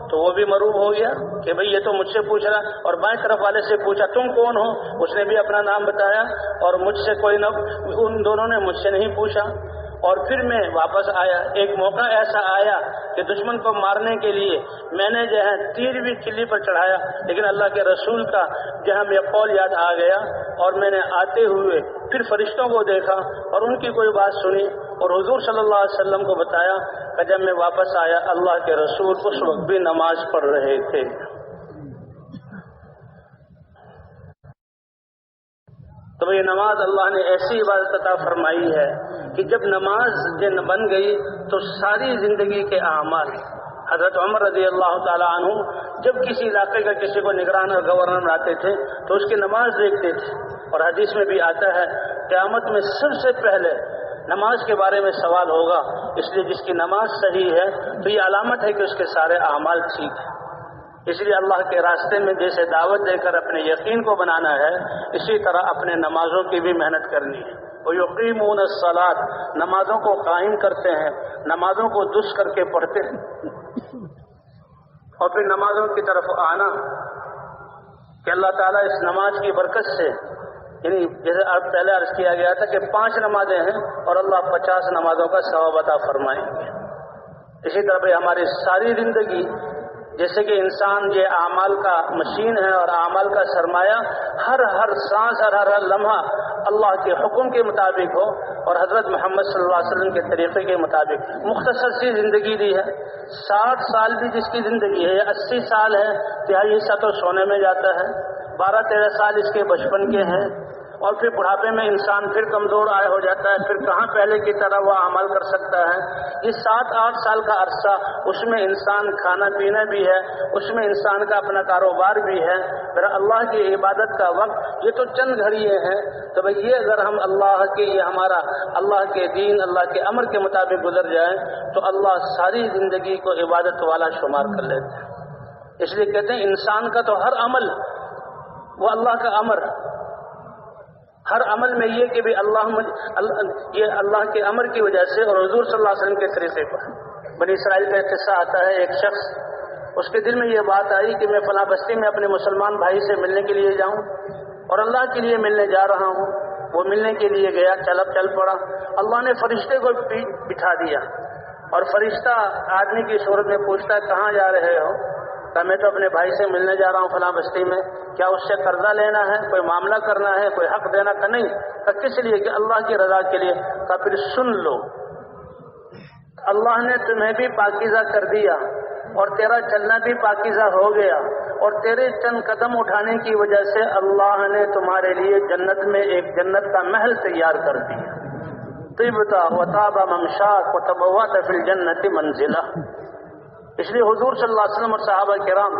تو وہ بھی مروب ہو گیا کہ بھئی یہ تو مجھ سے پوچھ رہا، اور بائیں طرف والے سے پوچھا تم کون ہو، اس نے بھی اپنا نام بتایا، اور مجھ سے کوئی نہ، ان دونوں نے مجھ سے نہیں پوچھا۔ اور پھر میں واپس آیا، ایک موقع ایسا آیا کہ دشمن کو مارنے کے لیے میں نے جو ہے تیر بھی کلی پر چڑھایا، لیکن اللہ کے رسول کا جو ہے یہ قول یاد آ گیا، اور میں نے آتے ہوئے پھر فرشتوں کو دیکھا اور ان کی کوئی بات سنی، اور حضور صلی اللہ علیہ وسلم کو بتایا کہ جب میں واپس آیا اللہ کے رسول اس وقت بھی نماز پڑھ رہے تھے۔ تو یہ نماز اللہ نے ایسی عبادت عطا فرمائی ہے کہ جب نماز بن گئی تو ساری زندگی کے اعمال، حضرت عمر رضی اللہ تعالیٰ عنہ جب کسی علاقے کا کسی کو نگران اور گورنر بناتے تھے تو اس کی نماز دیکھتے تھے، اور حدیث میں بھی آتا ہے قیامت میں سب سے پہلے نماز کے بارے میں سوال ہوگا، اس لیے جس کی نماز صحیح ہے تو یہ علامت ہے کہ اس کے سارے اعمال ٹھیک ہیں۔ اس لیے اللہ کے راستے میں جیسے دعوت دے کر اپنے یقین کو بنانا ہے، اسی طرح اپنے نمازوں کی بھی محنت کرنی ہے۔ وَيُقِيمُونَ الصَّلَاةَ، نمازوں کو قائم کرتے ہیں، نمازوں کو درست کر کے پڑھتے ہیں، اور پھر نمازوں کی طرف آنا کہ اللہ تعالیٰ اس نماز کی برکت سے، یعنی جیسے پہلے عرض کیا گیا تھا کہ 5 نمازیں ہیں اور اللہ 50 نمازوں کا ثواب عطا فرمائیں گے۔ اسی طرح ہماری ساری زندگی جیسے کہ انسان یہ اعمال کا مشین ہے اور اعمال کا سرمایہ، ہر سانس اور ہر لمحہ اللہ کے حکم کے مطابق ہو اور حضرت محمد صلی اللہ علیہ وسلم کے طریقے کے مطابق۔ مختصر سی زندگی دی ہے، 60 سال بھی جس کی زندگی ہے، 80 سال ہے، تہائی حصہ تو سونے میں جاتا ہے، 12-13 سال اس کے بچپن کے ہیں، اور پھر بڑھاپے میں انسان پھر کمزور ہو جاتا ہے، پھر کہاں پہلے کی طرح وہ عمل کر سکتا ہے۔ یہ 7-8 سال کا عرصہ، اس میں انسان کھانا پینا بھی ہے، اس میں انسان کا اپنا کاروبار بھی ہے، پھر اللہ کی عبادت کا وقت، یہ تو چند گھڑیے ہیں۔ تو بھئی یہ اگر ہم اللہ کے، یہ ہمارا اللہ کے دین، اللہ کے امر کے مطابق گزر جائے تو اللہ ساری زندگی کو عبادت والا شمار کر لیتے ہیں۔ اس لیے کہتے ہیں انسان کا تو ہر عمل وہ اللہ کا امر، ہر عمل میں یہ کہ بھی یہ اللہ کے امر کی وجہ سے اور حضور صلی اللہ علیہ وسلم کے طریقے پر۔ بنی اسرائیل کا ایک قصہ آتا ہے، ایک شخص اس کے دل میں یہ بات آئی کہ میں فلاں بستی میں اپنے مسلمان بھائی سے ملنے کے لیے جاؤں، اور اللہ کے لیے ملنے جا رہا ہوں۔ وہ ملنے کے لیے گیا، چل پڑا، اللہ نے فرشتے کو بٹھا دیا، اور فرشتہ آدمی کی صورت میں پوچھتا ہے کہاں جا رہے ہو؟ کہ میں تو اپنے بھائی سے ملنے جا رہا ہوں فلاں بستی میں، کیا اس سے قرضہ لینا ہے، کوئی معاملہ کرنا ہے، کوئی حق دینا؟ کہ نہیں۔ کہ کس لیے؟ کہ اللہ کی رضا کے لیے۔ کہ پھر سن لو، اللہ نے تمہیں بھی پاکیزہ کر دیا اور تیرا چلنا بھی پاکیزہ ہو گیا، اور تیرے چند قدم اٹھانے کی وجہ سے اللہ نے تمہارے لیے جنت میں ایک جنت کا محل تیار کر دیا۔ طِبْتَ وَطَابَ مَمْشَاكَ وَتَبَوَّأْتَ فِي الْجَنَّةِ مَنزِلًا۔ اس لیے حضور صلی اللہ علیہ وسلم اور صحابہ کرام،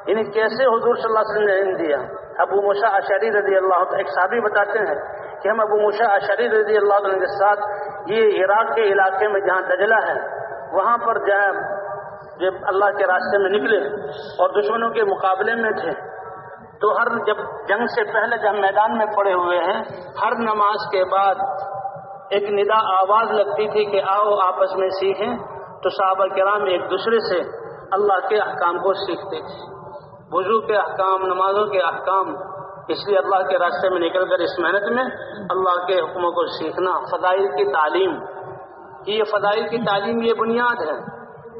یعنی کیسے حضور صلی اللہ علیہ وسلم نے علم دیا۔ ابو موسیٰ اشعری رضی اللہ عنہ، ایک صحابی بتاتے ہیں کہ ہم ابو موسیٰ اشعری رضی اللہ عنہ کے ساتھ یہ عراق کے علاقے میں جہاں دجلہ ہے وہاں پر جب اللہ کے راستے میں نکلے اور دشمنوں کے مقابلے میں تھے، تو ہر جب جنگ سے پہلے جب میدان میں پڑے ہوئے ہیں، ہر نماز کے بعد ایک ندا آواز لگتی تھی کہ آؤ آپس میں سیکھیں، تو صحابہ کرام ایک دوسرے سے اللہ کے احکام کو سیکھتے تھے، وضو کے احکام، نمازوں کے احکام۔ اس لیے اللہ کے راستے میں نکل کر اس محنت میں اللہ کے حکموں کو سیکھنا، فضائل کی تعلیم، یہ فضائل کی تعلیم یہ بنیاد ہے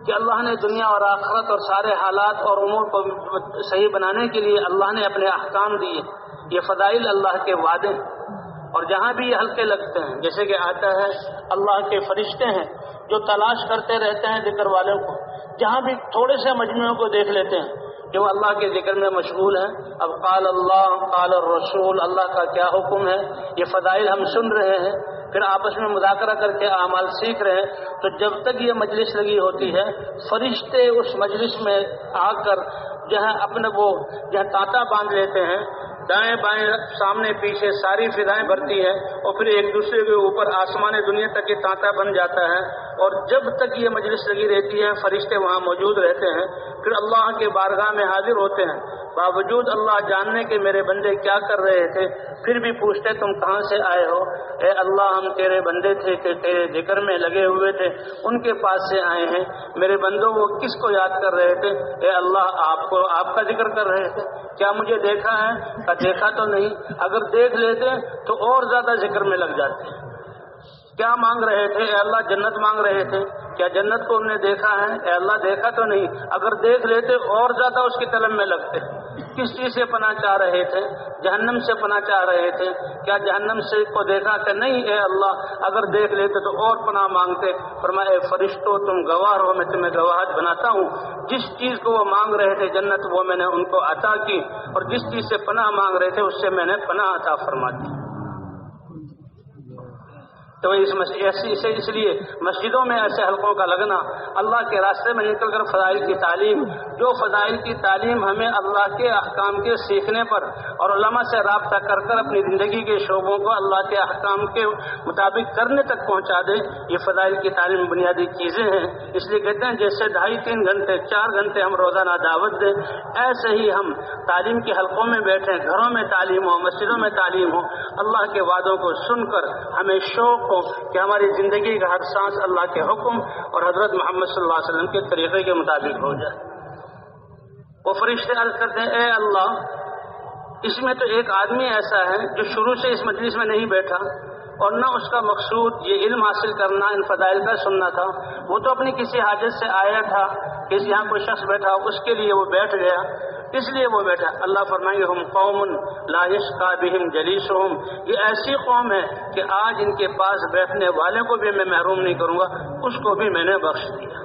کہ اللہ نے دنیا اور آخرت اور سارے حالات اور امور کو صحیح بنانے کے لیے اللہ نے اپنے احکام دیے۔ یہ فضائل اللہ کے وعدے، اور جہاں بھی یہ ہلکے لگتے ہیں، جیسے کہ آتا ہے اللہ کے فرشتے ہیں جو تلاش کرتے رہتے ہیں ذکر والوں کو، جہاں بھی تھوڑے سے مجموعوں کو دیکھ لیتے ہیں کہ وہ اللہ کے ذکر میں مشغول ہیں. اب قال اللہ قال الرسول، اللہ کا کیا حکم ہے، یہ فضائل ہم سن رہے ہیں، پھر آپس میں مذاکرہ کر کے اعمال سیکھ رہے ہیں. تو جب تک یہ مجلس لگی ہوتی ہے، فرشتے اس مجلس میں آ کر جہاں اپنے وہ جہاں تانتا باندھ لیتے ہیں، دائیں بائیں سامنے پیچھے ساری فضائیں بھرتی ہیں، اور پھر ایک دوسرے کے اوپر آسمان دنیا تک یہ تانتا بن جاتا ہے. اور جب تک یہ مجلس لگی رہتی ہے فرشتے وہاں موجود رہتے ہیں. پھر اللہ کے بارگاہ میں حاضر ہوتے ہیں، باوجود اللہ جاننے کے میرے بندے کیا کر رہے تھے، پھر بھی پوچھتے تم کہاں سے آئے ہو؟ اے اللہ ہم تیرے بندے تھے کہ تیرے ذکر میں لگے ہوئے تھے، ان کے پاس سے آئے ہیں. میرے بندوں وہ کس کو یاد کر رہے تھے؟ اے اللہ آپ کا ذکر کر رہے تھے. کیا مجھے دیکھا ہے؟ دیکھا تو نہیں. اگر دیکھ لیتے تو اور زیادہ ذکر میں لگ جاتے. کیا مانگ رہے تھے؟ اے اللہ جنت مانگ رہے تھے. کیا جنت کو انہیں دیکھا ہے؟ اے اللہ دیکھا تو نہیں. اگر دیکھ لیتے اور زیادہ اس کی طلب میں لگتے. کس چیز سے پناہ چاہ رہے تھے؟ جہنم سے پناہ چاہ رہے تھے. کیا جہنم سے کو دیکھا کہ نہیں؟ اے اللہ اگر دیکھ لیتے تو اور پناہ مانگتے. فرمایا اے فرشتوں تم گواہ رہو، میں تمہیں گواہت بناتا ہوں. جس چیز کو وہ مانگ رہے تھے جنت، وہ میں نے ان کو عطا کی، اور جس چیز سے پناہ مانگ رہے تھے اس سے میں نے پناہ عطا فرما دی. تو اس لیے مسجدوں میں ایسے حلقوں کا لگنا، اللہ کے راستے میں نکل کر فضائل کی تعلیم، جو فضائل کی تعلیم ہمیں اللہ کے احکام کے سیکھنے پر اور علماء سے رابطہ کر کر اپنی زندگی کے شعبوں کو اللہ کے احکام کے مطابق کرنے تک پہنچا دے، یہ فضائل کی تعلیم بنیادی چیزیں ہیں. اس لیے کہتے ہیں جیسے 2.5-3 گھنٹے 4 گھنٹے ہم روزانہ دعوت دیں، ایسے ہی ہم تعلیم کے حلقوں میں بیٹھیں، گھروں میں تعلیم ہو، مسجدوں میں تعلیم ہو، اللہ کے وعدوں کو سن کر ہمیں شوق کہ ہماری زندگی کا ہر سانس اللہ کے حکم اور حضرت محمد صلی اللہ علیہ وسلم کے طریقے کے مطابق ہو جائے. وہ فرشتے عرض کرتے ہیں اے اللہ اس میں تو ایک آدمی ایسا ہے جو شروع سے اس مجلس میں نہیں بیٹھا، اور نہ اس کا مقصود یہ علم حاصل کرنا، ان فضائل کا سننا تھا. وہ تو اپنی کسی حاجت سے آیا تھا کہ یہاں کوئی شخص بیٹھا اس کے لیے وہ بیٹھ گیا، اس لیے وہ بیٹھا. اللہ فرمائیں گے ہم قوم لا یشقی بہم جلیسہم، یہ ایسی قوم ہے کہ آج ان کے پاس بیٹھنے والے کو بھی میں محروم نہیں کروں گا، اس کو بھی میں نے بخش دیا.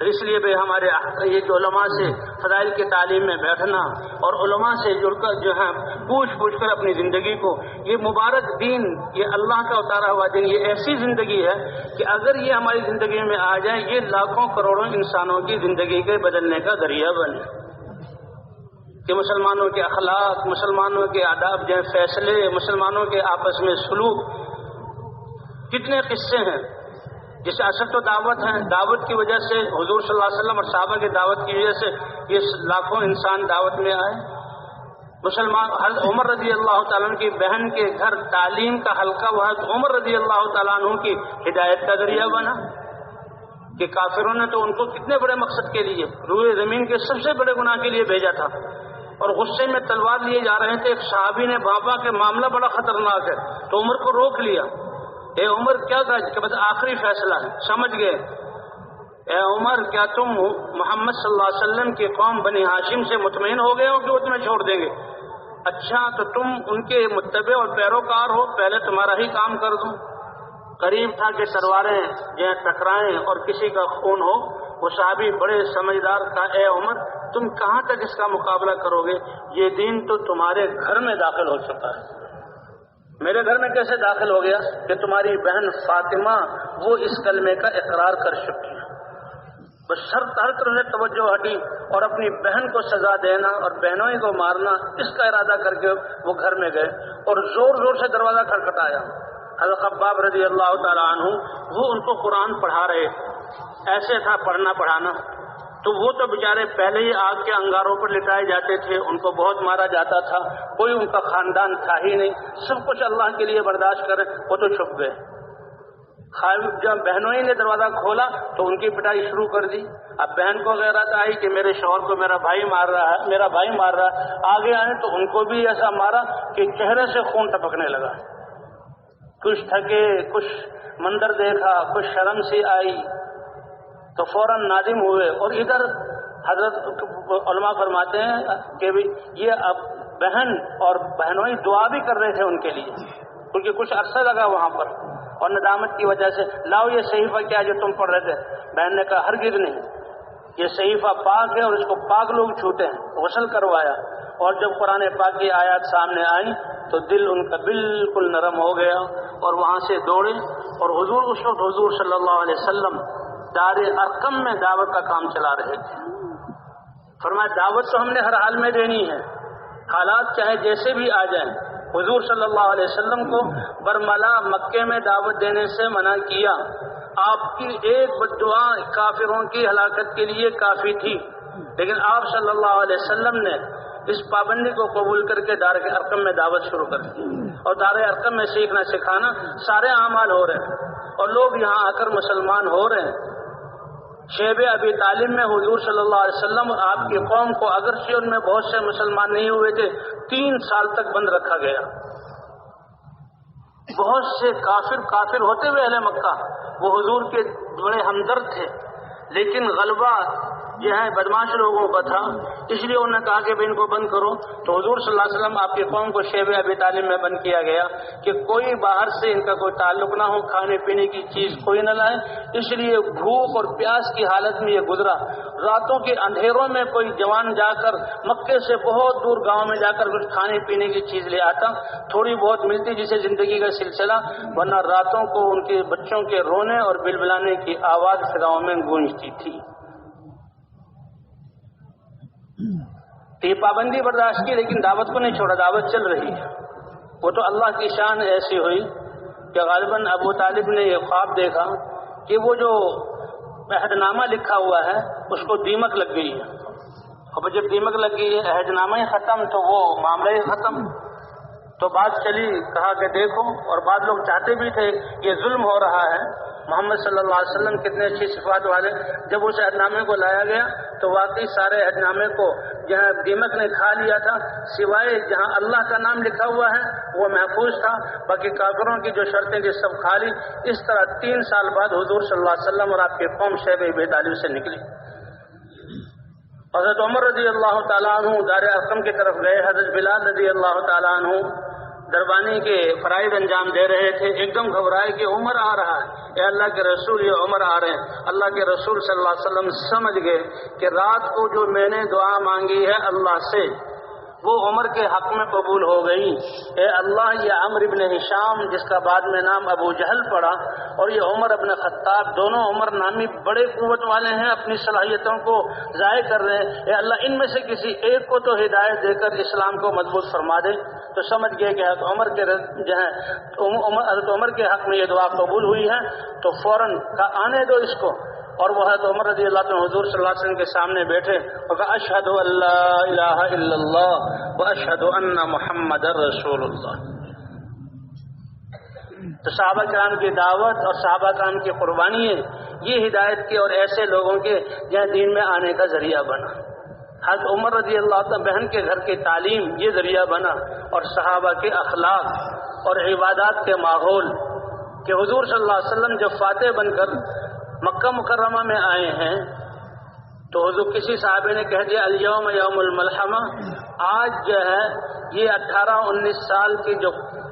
اس لیے بھی ہمارے یہ جو علماء سے فضائل کی تعلیم میں بیٹھنا اور علماء سے جڑ کر جو ہے پوچھ کر اپنی زندگی کو، یہ مبارک دین، یہ اللہ کا اتارا ہوا دین، یہ ایسی زندگی ہے کہ اگر یہ ہماری زندگی میں آ جائے یہ لاکھوں کروڑوں انسانوں کی زندگی کے بدلنے کا ذریعہ بنے. کہ مسلمانوں کے اخلاق، مسلمانوں کے آداب جو فیصلے، مسلمانوں کے آپس میں سلوک، کتنے قصے ہیں. جیسے اصل تو دعوت ہے، دعوت کی وجہ سے حضور صلی اللہ علیہ وسلم اور صحابہ کی دعوت کی وجہ سے یہ لاکھوں انسان دعوت میں آئے. مسلمان عمر رضی اللہ تعالیٰ عنہ کی بہن کے گھر تعلیم کا حلقہ ہوا تو عمر رضی اللہ تعالیٰ عنہ کی ہدایت کا ذریعہ بنا. کہ کافروں نے تو ان کو کتنے بڑے مقصد کے لیے، روئے زمین کے سب سے بڑے گناہ کے لیے بھیجا تھا، اور غصے میں تلوار لیے جا رہے تھے. ایک صحابی نے بابا کہ معاملہ بڑا خطرناک ہے، تو عمر کو روک لیا. اے عمر کیا کہا کہ بس آخری فیصلہ ہے. سمجھ گئے اے عمر کیا تم محمد صلی اللہ علیہ وسلم کی قوم بنی ہاشم سے مطمئن ہو گئے ہو کہ وہ تمہیں چھوڑ دیں گے؟ اچھا تو تم ان کے متبع اور پیروکار ہو، پہلے تمہارا ہی کام کر دوں. قریب تھا کہ تلواریں جو ٹکرائیں اور کسی کا خون ہو. وہ صحابی بڑے سمجھدار تھا، اے عمر تم کہاں تک اس کا مقابلہ کرو گے؟ یہ دین تو تمہارے گھر میں داخل ہو چکا ہے. میرے گھر میں کیسے داخل ہو گیا کہ تمہاری بہن فاطمہ وہ اس کلمے کا اقرار کر چکی ہے. بس ہر طرف سے توجہ ہٹی اور اپنی بہن کو سزا دینا اور بہنوں کو مارنا، اس کا ارادہ کر کے وہ گھر میں گئے اور زور زور سے دروازہ کھٹکھٹایا. حضرت خباب رضی اللہ تعالیٰ عنہ وہ ان کو قرآن پڑھا رہے، ایسے تھا پڑھنا پڑھانا. تو وہ تو بیچارے پہلے ہی آگ کے انگاروں پر لٹائے جاتے تھے، ان کو بہت مارا جاتا تھا، کوئی ان کا خاندان تھا ہی نہیں، سب کچھ اللہ کے لیے برداشت کرے. وہ تو چھپ گئے. جب بہنوں ہی نے دروازہ کھولا تو ان کی پٹائی شروع کر دی. اب بہن کو غیرت آئی کہ میرے شوہر کو میرا بھائی مار رہا ہے، آگے آئے تو ان کو بھی ایسا مارا کہ چہرے سے خون ٹپکنے لگا. کچھ تھکے، کچھ منظر دیکھا، کچھ شرم سی آئی تو فوراً نادم ہوئے. اور ادھر حضرت علماء فرماتے ہیں کہ یہ اب بہن اور بہنوئی دعا بھی کر رہے تھے ان کے لیے، کیونکہ کچھ عرصہ لگا وہاں پر، اور ندامت کی وجہ سے لاؤ یہ صحیفہ کیا جو تم پڑھ رہے تھے. بہن نے کہا ہرگز نہیں، یہ صحیفہ پاک ہے اور اس کو پاک لوگ چھوتے ہیں، غسل کروایا، اور جب قرآن پاک کی آیات سامنے آئی تو دل ان کا بالکل نرم ہو گیا اور وہاں سے دوڑے، اور حضور اس وقت حضور صلی اللہ علیہ وسلم دار ارقم میں دعوت کا کام چلا رہے تھے۔ فرمایا دعوت تو ہم نے ہر حال میں دینی ہے، حالات چاہے جیسے بھی آ جائیں۔ حضور صلی اللہ علیہ وسلم کو برملا مکے میں دعوت دینے سے منع کیا، آپ کی ایک بددعا کافروں کی ہلاکت کے لیے کافی تھی، لیکن آپ صلی اللہ علیہ وسلم نے اس پابندی کو قبول کر کے دار ارقم میں دعوت شروع کر دی، اور دار ارقم میں سیکھنا سکھانا سارے اعمال ہو رہے ہیں اور لوگ یہاں آ کر مسلمان ہو رہے ہیں۔ شیب ابی طالب میں حضور صلی اللہ علیہ وسلم آپ کی قوم کو اگرچہ ان میں بہت سے مسلمان نہیں ہوئے تھے 3 سال تک بند رکھا گیا۔ بہت سے کافر ہوتے ہوئے اہل مکہ وہ حضور کے بڑے ہمدرد تھے، لیکن غلبہ یہ ہے بدماش لوگوں کا تھا، اس لیے انہوں نے کہا کہ ان کو بند کرو، تو حضور صلی اللہ علیہ وسلم آپ کی قوم کو شیب ابی طالب میں بند کیا گیا کہ کوئی باہر سے ان کا کوئی تعلق نہ ہو، کھانے پینے کی چیز کوئی نہ لائے، اس لیے بھوک اور پیاس کی حالت میں یہ گزرا۔ راتوں کے اندھیروں میں کوئی جوان جا کر مکے سے بہت دور گاؤں میں جا کر کچھ کھانے پینے کی چیز لے آتا، تھوڑی بہت ملتی جسے زندگی کا سلسلہ، ورنہ راتوں کو ان کے بچوں کے رونے اور بلبلانے کی آواز فضاؤں میں گونجتی تھی۔ یہ پابندی برداشت کی لیکن دعوت کو نہیں چھوڑا، دعوت چل رہی ہے۔ وہ تو اللہ کی شان ایسی ہوئی کہ غالباً ابو طالب نے یہ خواب دیکھا کہ وہ جو عہد نامہ لکھا ہوا ہے اس کو دیمک لگ گئی ہے، اور جب دیمک لگ گئی ہے عہد نامہ ہی ختم تو وہ معاملہ ہی ختم۔ تو بات چلی، کہا کہ دیکھو، اور بعض لوگ چاہتے بھی تھے یہ ظلم ہو رہا ہے، محمد صلی اللہ علیہ وسلم کتنے اچھی صفات والے۔ جب اس عہد نامے کو لایا گیا تو واقعی سارے عہد نامے کو جہاں دیمک نے کھا لیا تھا، سوائے جہاں اللہ کا نام لکھا ہوا ہے وہ محفوظ تھا، باقی کافروں کی جو شرطیں تھیں سب کھا لی۔ اس طرح 3 سال بعد حضور صلی اللہ علیہ وسلم اور آپ کی قوم شیب ابی طالب سے نکلی۔ حضرت عمر رضی اللہ تعالیٰ عنہ دار ارقم کی طرف گئے، حضرت بلال رضی اللہ تعالیٰ عنہ دربانی کے فرائض انجام دے رہے تھے، ایک دم گھبرائے کہ عمر آ رہا ہے، اے اللہ کے رسول یہ عمر آ رہے ہیں۔ اللہ کے رسول صلی اللہ علیہ وسلم سمجھ گئے کہ رات کو جو میں نے دعا مانگی ہے اللہ سے وہ عمر کے حق میں قبول ہو گئی۔ اے اللہ یہ عمرو ابن ہشام جس کا بعد میں نام ابو جہل پڑا اور یہ عمر ابن خطاب، دونوں عمر نامی بڑے قوت والے ہیں، اپنی صلاحیتوں کو ضائع کر رہے ہیں، اے اللہ ان میں سے کسی ایک کو تو ہدایت دے کر اسلام کو مضبوط فرما دے۔ تو سمجھ گئے کہ حضرت عمر کے حق میں یہ دعا قبول ہوئی ہے، تو فوراً کہا آنے دو اس کو، اور وہ حضرت عمر رضی اللہ عنہ حضور صلی اللہ علیہ وسلم کے سامنے بیٹھے اور کہا اشہد ان لا الہ الا اللہ واشہد ان محمد رسول اللہ۔ تو صحابہ کرام کی دعوت اور صحابہ کرام کی قربانی ہے یہ ہدایت کے اور ایسے لوگوں کے جہاں دین میں آنے کا ذریعہ بنا۔ حضرت عمر رضی اللہ عنہ بہن کے گھر کی تعلیم یہ ذریعہ بنا، اور صحابہ کے اخلاق اور عبادات کے ماحول کہ حضور صلی اللہ علیہ وسلم جب فاتح بن کر مکہ مکرمہ میں آئے ہیں تو حضور کسی صحابی نے کہہ دیا الیوم یوم الملحمہ، آج جو ہے یہ 18-19 سال کی جو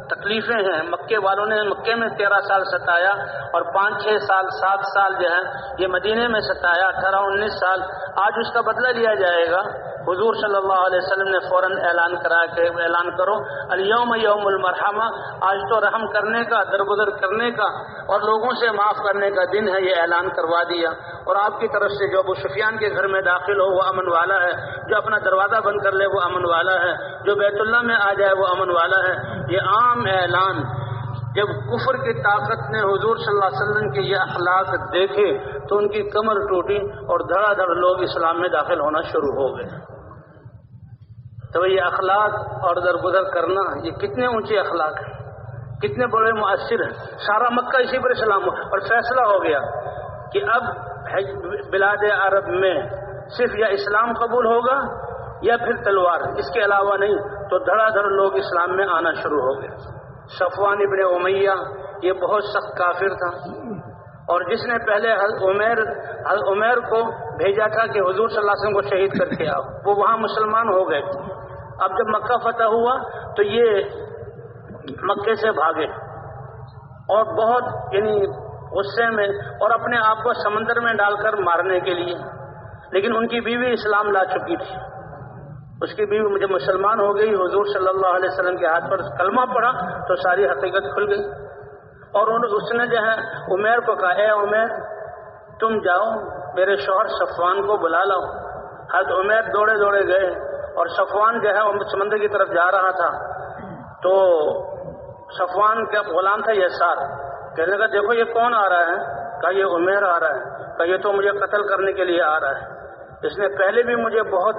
تکلیفیں ہیں مکے والوں نے مکے میں 13 سال ستایا اور 5-6 سال 7 سال جو ہے یہ مدینے میں ستایا، 18-19 سال، آج اس کا بدلہ لیا جائے گا۔ حضور صلی اللہ علیہ وسلم نے فوراً اعلان کرو الیوم یوم المرحمہ، آج تو رحم کرنے کا، درگزر کرنے کا اور لوگوں سے معاف کرنے کا دن ہے، یہ اعلان کروا دیا۔ اور آپ کی طرف سے جو ابو سفیان کے گھر میں داخل ہو وہ امن والا ہے، جو اپنا دروازہ بند کر لے وہ امن والا ہے، جو بیت اللہ میں آ جائے وہ امن والا ہے۔ یہ عام اعلان جب کفر کی طاقت نے حضور صلی اللہ علیہ وسلم کے یہ اخلاق دیکھے تو ان کی کمر ٹوٹی اور دھڑا دھڑ لوگ اسلام میں داخل ہونا شروع ہو گئے۔ تو یہ اخلاق اور درگزر کرنا یہ کتنے اونچے اخلاق ہیں، کتنے بڑے مؤثر ہیں۔ سارا مکہ اسی پر اسلام ہوا اور فیصلہ ہو گیا کہ اب بلاد عرب میں صرف یا اسلام قبول ہوگا یا پھر تلوار، اس کے علاوہ نہیں۔ تو دھڑا دھڑ لوگ اسلام میں آنا شروع ہو گئے۔ صفوان ابن امیہ یہ بہت سخت کافر تھا، اور جس نے پہلے حضرت عمیر کو بھیجا تھا کہ حضور صلی اللہ علیہ وسلم کو شہید کر کے آؤ، وہ وہاں مسلمان ہو گئے۔ اب جب مکہ فتح ہوا تو یہ مکے سے بھاگے اور بہت غصے میں اور اپنے آپ کو سمندر میں ڈال کر مارنے کے لیے، لیکن ان کی بیوی اسلام لا چکی تھی. اس کی بیوی جب مسلمان ہو گئی، حضور صلی اللہ علیہ وسلم کے ہاتھ پر کلمہ پڑھا تو ساری حقیقت کھل گئی. اور اس نے جو ہے عمیر کو کہا، اے عمیر تم جاؤ میرے شوہر صفوان کو بلا لاؤ. حضرت عمیر دوڑے دوڑے گئے اور صفوان جو ہے وہ سمندر کی طرف جا رہا تھا. تو صفوان کا غلام تھا یسار، کہنے لگا دیکھو یہ کون آ رہا ہے؟ کہا یہ عمیر آ رہا ہے. کہا یہ تو مجھے قتل کرنے کے لیے آ رہا ہے، اس نے پہلے بھی مجھے بہت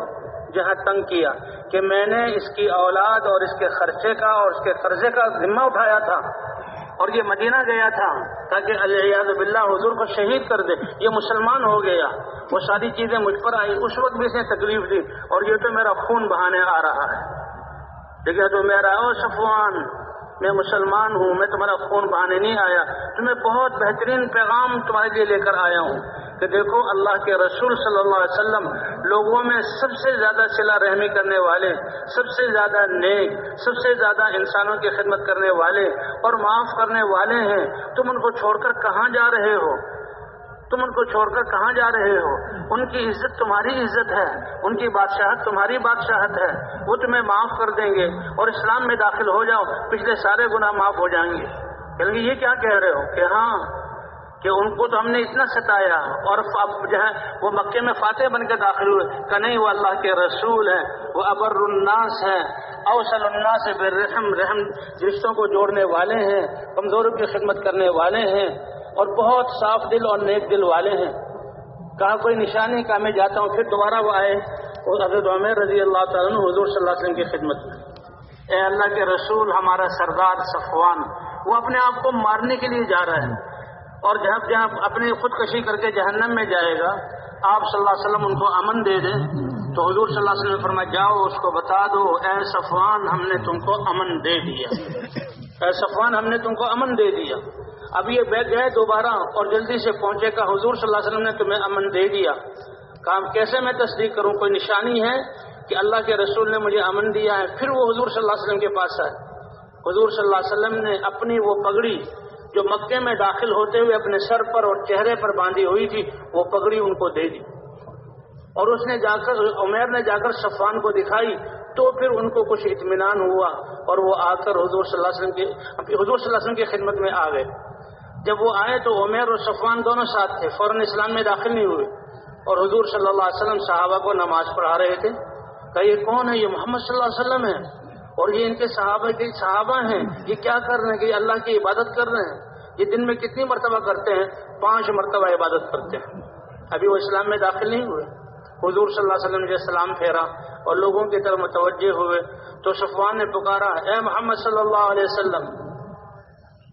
جہاں تنگ کیا کہ میں نے اس کی اولاد اور اس کے خرچے کا اور اس کے قرضے کا ذمہ اٹھایا تھا اور یہ مدینہ گیا تھا تاکہ العیاذ باللہ حضور کو شہید کر دے. یہ مسلمان ہو گیا، وہ ساری چیزیں مجھ پر آئی، اس وقت بھی اس نے تکلیف دی اور یہ تو میرا خون بہانے آ رہا ہے. لیکن تو میرا او صفوان میں مسلمان ہوں، میں تمہارا خون بہانے نہیں آیا، تمہیں بہت بہترین پیغام تمہارے لیے لے کر آیا ہوں کہ دیکھو اللہ کے رسول صلی اللہ علیہ وسلم لوگوں میں سب سے زیادہ صلہ رحمی کرنے والے، سب سے زیادہ نیک، سب سے زیادہ انسانوں کی خدمت کرنے والے اور معاف کرنے والے ہیں. تم ان کو چھوڑ کر کہاں جا رہے ہو؟ تم ان کو چھوڑ کر کہاں جا رہے ہو؟ ان کی عزت تمہاری عزت ہے، ان کی بادشاہت تمہاری بادشاہت ہے، وہ تمہیں معاف کر دیں گے اور اسلام میں داخل ہو جاؤ، پچھلے سارے گناہ معاف ہو جائیں گے. کہ یہ کیا کہہ رہے ہو؟ کہ ہاں کہ ان کو تو ہم نے اتنا ستایا اور اب جو ہے وہ مکے میں فاتح بن کے داخل ہوئے. کہ نہیں، وہ اللہ کے رسول ہیں، وہ ابر الناس ہیں، اوصل الناس بالرحم، رحم رشتوں کو جوڑنے والے ہیں، کمزوروں کی خدمت کرنے والے ہیں اور بہت صاف دل اور نیک دل والے ہیں. کہا کوئی نشانی؟ کہا میں جاتا ہوں. پھر دوبارہ وہ آئے اور حضرت عمر رضی اللہ تعالیٰ عنہ حضور صلی اللہ علیہ وسلم کی خدمت میں، اے اللہ کے رسول ہمارا سردار صفوان وہ اپنے آپ کو مارنے کے لیے جا رہا ہے اور جہاں اپنی خودکشی کر کے جہنم میں جائے گا، آپ صلی اللہ علیہ وسلم ان کو امن دے دیں. تو حضور صلی اللہ علیہ وسلم نے فرمایا جاؤ اس کو بتا دو، اے صفوان ہم نے تم کو امن دے دیا، اے صفوان ہم نے تم کو امن دے دیا. اب یہ گئے دوبارہ اور جلدی سے پہنچے گا حضور صلی اللہ علیہ وسلم نے تمہیں امن دے دیا. کہا کیسے میں تصدیق کروں؟ کوئی نشانی ہے کہ اللہ کے رسول نے مجھے امن دیا ہے؟ پھر وہ حضور صلی اللہ علیہ وسلم کے پاس آئے. حضور صلی اللہ علیہ وسلم نے اپنی وہ پگڑی جو مکے میں داخل ہوتے ہوئے اپنے سر پر اور چہرے پر باندھی ہوئی تھی، وہ پگڑی ان کو دے دی اور اس نے جا کر عمیر نے جا کر صفوان کو دکھائی. تو پھر ان کو کچھ اطمینان ہوا اور وہ آ کر حضور صلی اللہ علیہ وسلم کی خدمت میں آ گئے. جب وہ آئے تو عمیر اور صفوان دونوں ساتھ تھے، فوراً اسلام میں داخل نہیں ہوئے اور حضور صلی اللہ علیہ وسلم صحابہ کو نماز پڑھا رہے تھے. کہ یہ کون ہے؟ یہ محمد صلی اللہ علیہ وسلم ہے اور یہ ان کے صحابہ ہیں. یہ کیا کر رہے ہیں؟ کہ یہ اللہ کی عبادت کر رہے ہیں. یہ دن میں کتنی مرتبہ کرتے ہیں؟ 5 مرتبہ عبادت کرتے ہیں. ابھی وہ اسلام میں داخل نہیں ہوئے. حضور صلی اللہ علیہ وسلم نے جب سلام پھیرا اور لوگوں کی طرف متوجہ ہوئے تو صفوان نے پکارا، اے محمد صلی اللہ علیہ وسلم،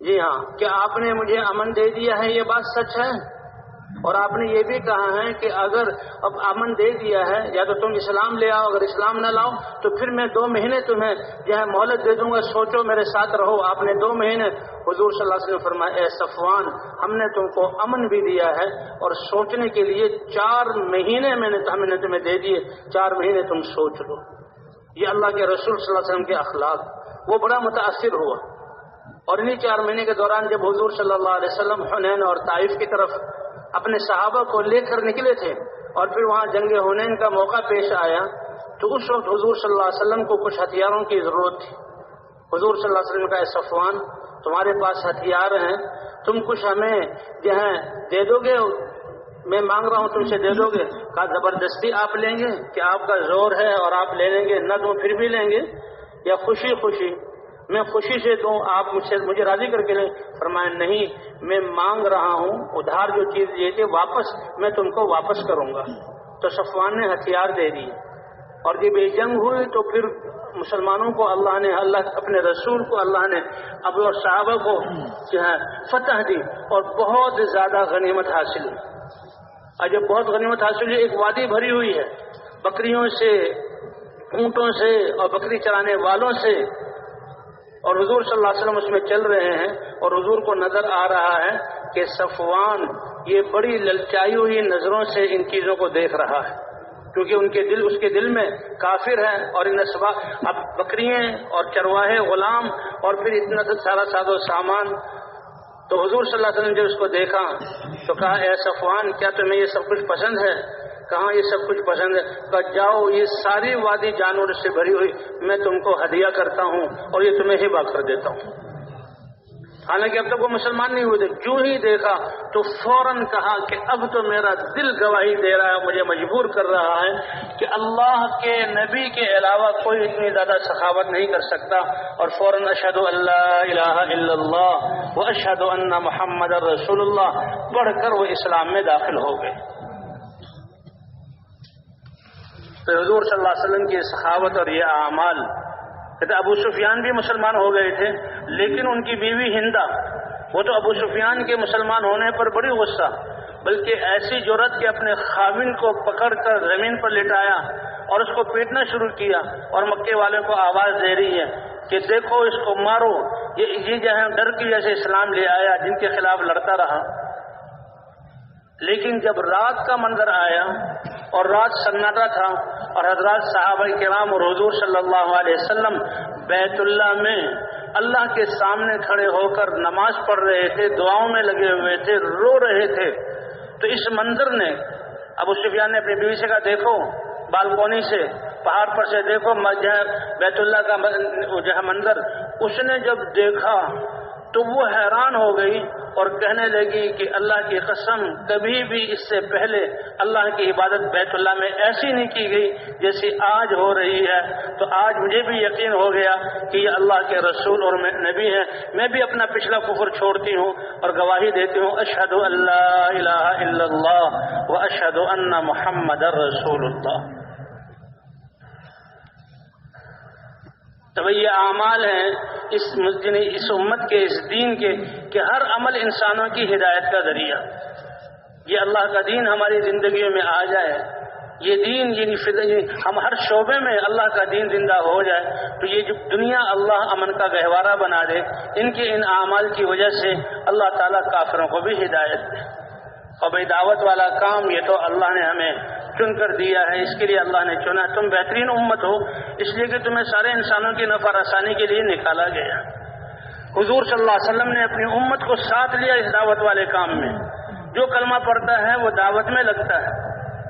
جی ہاں، کیا آپ نے مجھے امن دے دیا ہے؟ یہ بات سچ ہے؟ اور آپ نے یہ بھی کہا ہے کہ اگر اب امن دے دیا ہے یا تو تم اسلام لے آؤ، اگر اسلام نہ لاؤ تو پھر میں 2 مہینے تمہیں جو ہے مہلت دے دوں گا، سوچو میرے ساتھ رہو. آپ نے 2 مہینے. حضور صلی اللہ علیہ وسلم نے فرمایا، اے صفوان ہم نے تم کو امن بھی دیا ہے اور سوچنے کے لیے 4 مہینے ہم نے تمہیں دے دیے، 4 مہینے تم سوچ لو. یہ اللہ کے رسول صلی اللہ علیہ وسلم کے اخلاق. وہ بڑا متاثر ہوا اور انہی 4 مہینے کے دوران جب حضور صلی اللہ علیہ وسلم حنین اور طائف کی طرف اپنے صحابہ کو لے کر نکلے تھے اور پھر وہاں جنگ حنین کا موقع پیش آیا تو اس وقت حضور صلی اللہ علیہ وسلم کو کچھ ہتھیاروں کی ضرورت تھی. حضور صلی اللہ علیہ وسلم کا، اے صفوان تمہارے پاس ہتھیار ہیں، تم کچھ ہمیں جو ہے دے دو گے؟ میں مانگ رہا ہوں تم سے دے دو گے؟ کہا زبردستی آپ لیں گے کہ آپ کا زور ہے اور آپ لے لیں گے؟ نہ دوں پھر بھی لیں گے یا خوشی خوشی؟ میں خوشی سے دوں، آپ مجھے راضی کر کے لیں؟ فرمایا نہیں، میں مانگ رہا ہوں ادھار جو چیز یہ تھی واپس میں تم کو واپس کروں گا. تو صفوان نے ہتھیار دے دی اور جب یہ جنگ ہوئی تو پھر مسلمانوں کو اللہ اپنے رسول کو اللہ نے ابو اور صحابہ کو جو ہے فتح دی اور بہت زیادہ غنیمت حاصل ہوئی. اور جب بہت غنیمت حاصل ہوئی، ایک وادی بھری ہوئی ہے بکریوں سے، اونٹوں سے اور بکری چرانے والوں سے، اور حضور صلی اللہ علیہ وسلم اس میں چل رہے ہیں اور حضور کو نظر آ رہا ہے کہ صفوان یہ بڑی للچائی ہوئی نظروں سے ان چیزوں کو دیکھ رہا ہے کیونکہ اس کے دل میں کافر ہے اور ان اب بکریاں اور چرواہے غلام اور پھر اتنا سارا ساز و سامان. تو حضور صلی اللہ علیہ وسلم نے جب اس کو دیکھا تو کہا، اے صفوان کیا تمہیں یہ سب کچھ پسند ہے؟ کہاں یہ سب کچھ پسند ہے؟ کہا جاؤ یہ ساری وادی جانوروں سے بھری ہوئی میں تم کو ہدیہ کرتا ہوں اور یہ تمہیں ہبہ کر دیتا ہوں۔ حالانکہ اب تک وہ مسلمان نہیں ہوئے تھے، جو ہی دیکھا تو فوراً کہا کہ اب تو میرا دل گواہی دے رہا ہے، مجھے مجبور کر رہا ہے کہ اللہ کے نبی کے علاوہ کوئی اتنی زیادہ سخاوت نہیں کر سکتا، اور فوراً اشہد ان لا الہ الا اللہ و اشہد ان محمد رسول اللہ پڑھ کر وہ اسلام میں داخل ہو گئے۔ تو حضور صلی اللہ علیہ وسلم کی سخاوت اور یہ اعمال، کہتے ابو سفیان بھی مسلمان ہو گئے تھے، لیکن ان کی بیوی ہندا، وہ تو ابو سفیان کے مسلمان ہونے پر بڑی غصہ، بلکہ ایسی جرأت کہ اپنے خاوند کو پکڑ کر زمین پر لٹایا اور اس کو پیٹنا شروع کیا، اور مکے والوں کو آواز دے رہی ہے کہ دیکھو اس کو مارو، یہ جو ہے ڈر کی وجہ سے اسلام لے آیا، جن کے خلاف لڑتا رہا۔ لیکن جب رات کا منظر آیا اور رات سناٹا تھا اور حضرات صحابہ کرام اور حضور صلی اللہ علیہ وسلم بیت اللہ میں اللہ کے سامنے کھڑے ہو کر نماز پڑھ رہے تھے، دعاؤں میں لگے ہوئے تھے، رو رہے تھے، تو اس منظر نے ابو سفیان نے اپنی بیوی سے کہا دیکھو بالکونی سے، پہاڑ پر سے دیکھو بیت اللہ کا جو منظر۔ اس نے جب دیکھا تو وہ حیران ہو گئی اور کہنے لگی کہ اللہ کی قسم کبھی بھی اس سے پہلے اللہ کی عبادت بیت اللہ میں ایسی نہیں کی گئی جیسی آج ہو رہی ہے، تو آج مجھے بھی یقین ہو گیا کہ یہ اللہ کے رسول اور نبی ہیں، میں بھی اپنا پچھلا کفر چھوڑتی ہوں اور گواہی دیتی ہوں اشہد ان لا الہ الا اللہ و اشہد ان محمد رسول اللہ۔ تو یہ اعمال ہیں اس امت کے، اس دین کے، کہ ہر عمل انسانوں کی ہدایت کا ذریعہ، یہ اللہ کا دین ہماری زندگیوں میں آ جائے، یہ دین ہم ہر شعبے میں اللہ کا دین زندہ ہو جائے، تو یہ جو دنیا اللہ امن کا گہوارہ بنا دے، ان کے ان اعمال کی وجہ سے اللہ تعالیٰ کافروں کو بھی ہدایت دے۔ اور بھائی دعوت والا کام یہ تو اللہ نے ہمیں چن کر دیا ہے، اس کے لیے اللہ نے چنا، تم بہترین امت ہو اس لیے کہ تمہیں سارے انسانوں کی نفع رسانی کے لیے نکالا گیا۔ حضور صلی اللہ علیہ وسلم نے اپنی امت کو ساتھ لیا اس دعوت والے کام میں، جو کلمہ پڑھتا ہے وہ دعوت میں لگتا ہے۔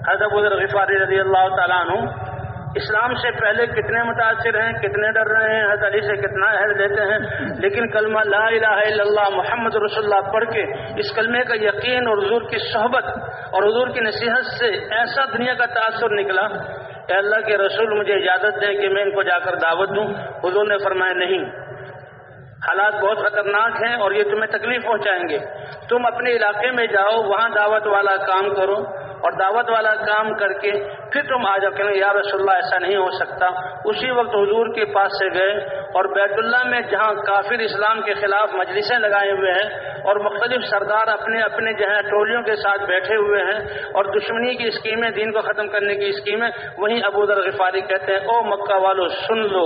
حضرت ابو ذر غفاری رضی اللہ تعالیٰ عنہ اسلام سے پہلے کتنے متاثر ہیں، کتنے ڈر رہے ہیں، حضرت علی سے کتنا عہد لیتے ہیں، لیکن کلمہ لا الہ الا اللہ محمد رسول اللہ پڑھ کے اس کلمے کا یقین اور حضور کی صحبت اور حضور کی نصیحت سے ایسا دنیا کا تاثر نکلا کہ اللہ کے رسول مجھے اجازت دیں کہ میں ان کو جا کر دعوت دوں۔ حضور نے فرمایا نہیں، حالات بہت خطرناک ہیں اور یہ تمہیں تکلیف پہنچائیں گے، تم اپنے علاقے میں جاؤ، وہاں دعوت والا کام کرو، اور دعوت والا کام کر کے پھر تم آ جاؤ۔ کہ یا رسول اللہ ایسا نہیں ہو سکتا۔ اسی وقت حضور کے پاس سے گئے اور بیت اللہ میں جہاں کافر اسلام کے خلاف مجلسیں لگائے ہوئے ہیں اور مختلف سردار اپنے اپنے جو ہے ٹولیوں کے ساتھ بیٹھے ہوئے ہیں اور دشمنی کی اسکیمیں، دین کو ختم کرنے کی اسکیمیں، وہیں ابو ذر غفاری کہتے ہیں او مکہ والو سن لو،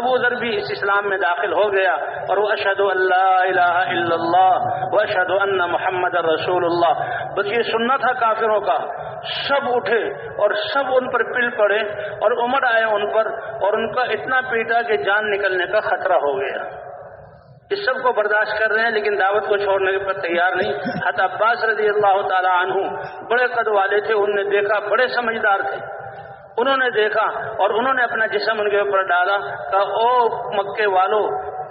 ابو ذر بھی اس اسلام میں داخل ہو گیا اور وہ اشہد ان لا الہ الا اللہ و اشہد ان محمد رسول اللہ۔ بس یہ سننا تھا کافروں کا، سب اٹھے اور سب ان پر پل پڑے اور امڑ آئے ان پر اور ان کا اتنا پیٹا کہ جان نکلنے کا خطرہ ہو گیا۔ اس سب کو برداشت کر رہے ہیں لیکن دعوت کو چھوڑنے پر تیار نہیں۔ حضرت عباس رضی اللہ تعالی عنہ بڑے قد والے تھے، انہوں نے دیکھا، بڑے سمجھدار تھے، انہوں نے دیکھا اور انہوں نے اپنا جسم ان کے اوپر ڈالا، کہا او مکے والو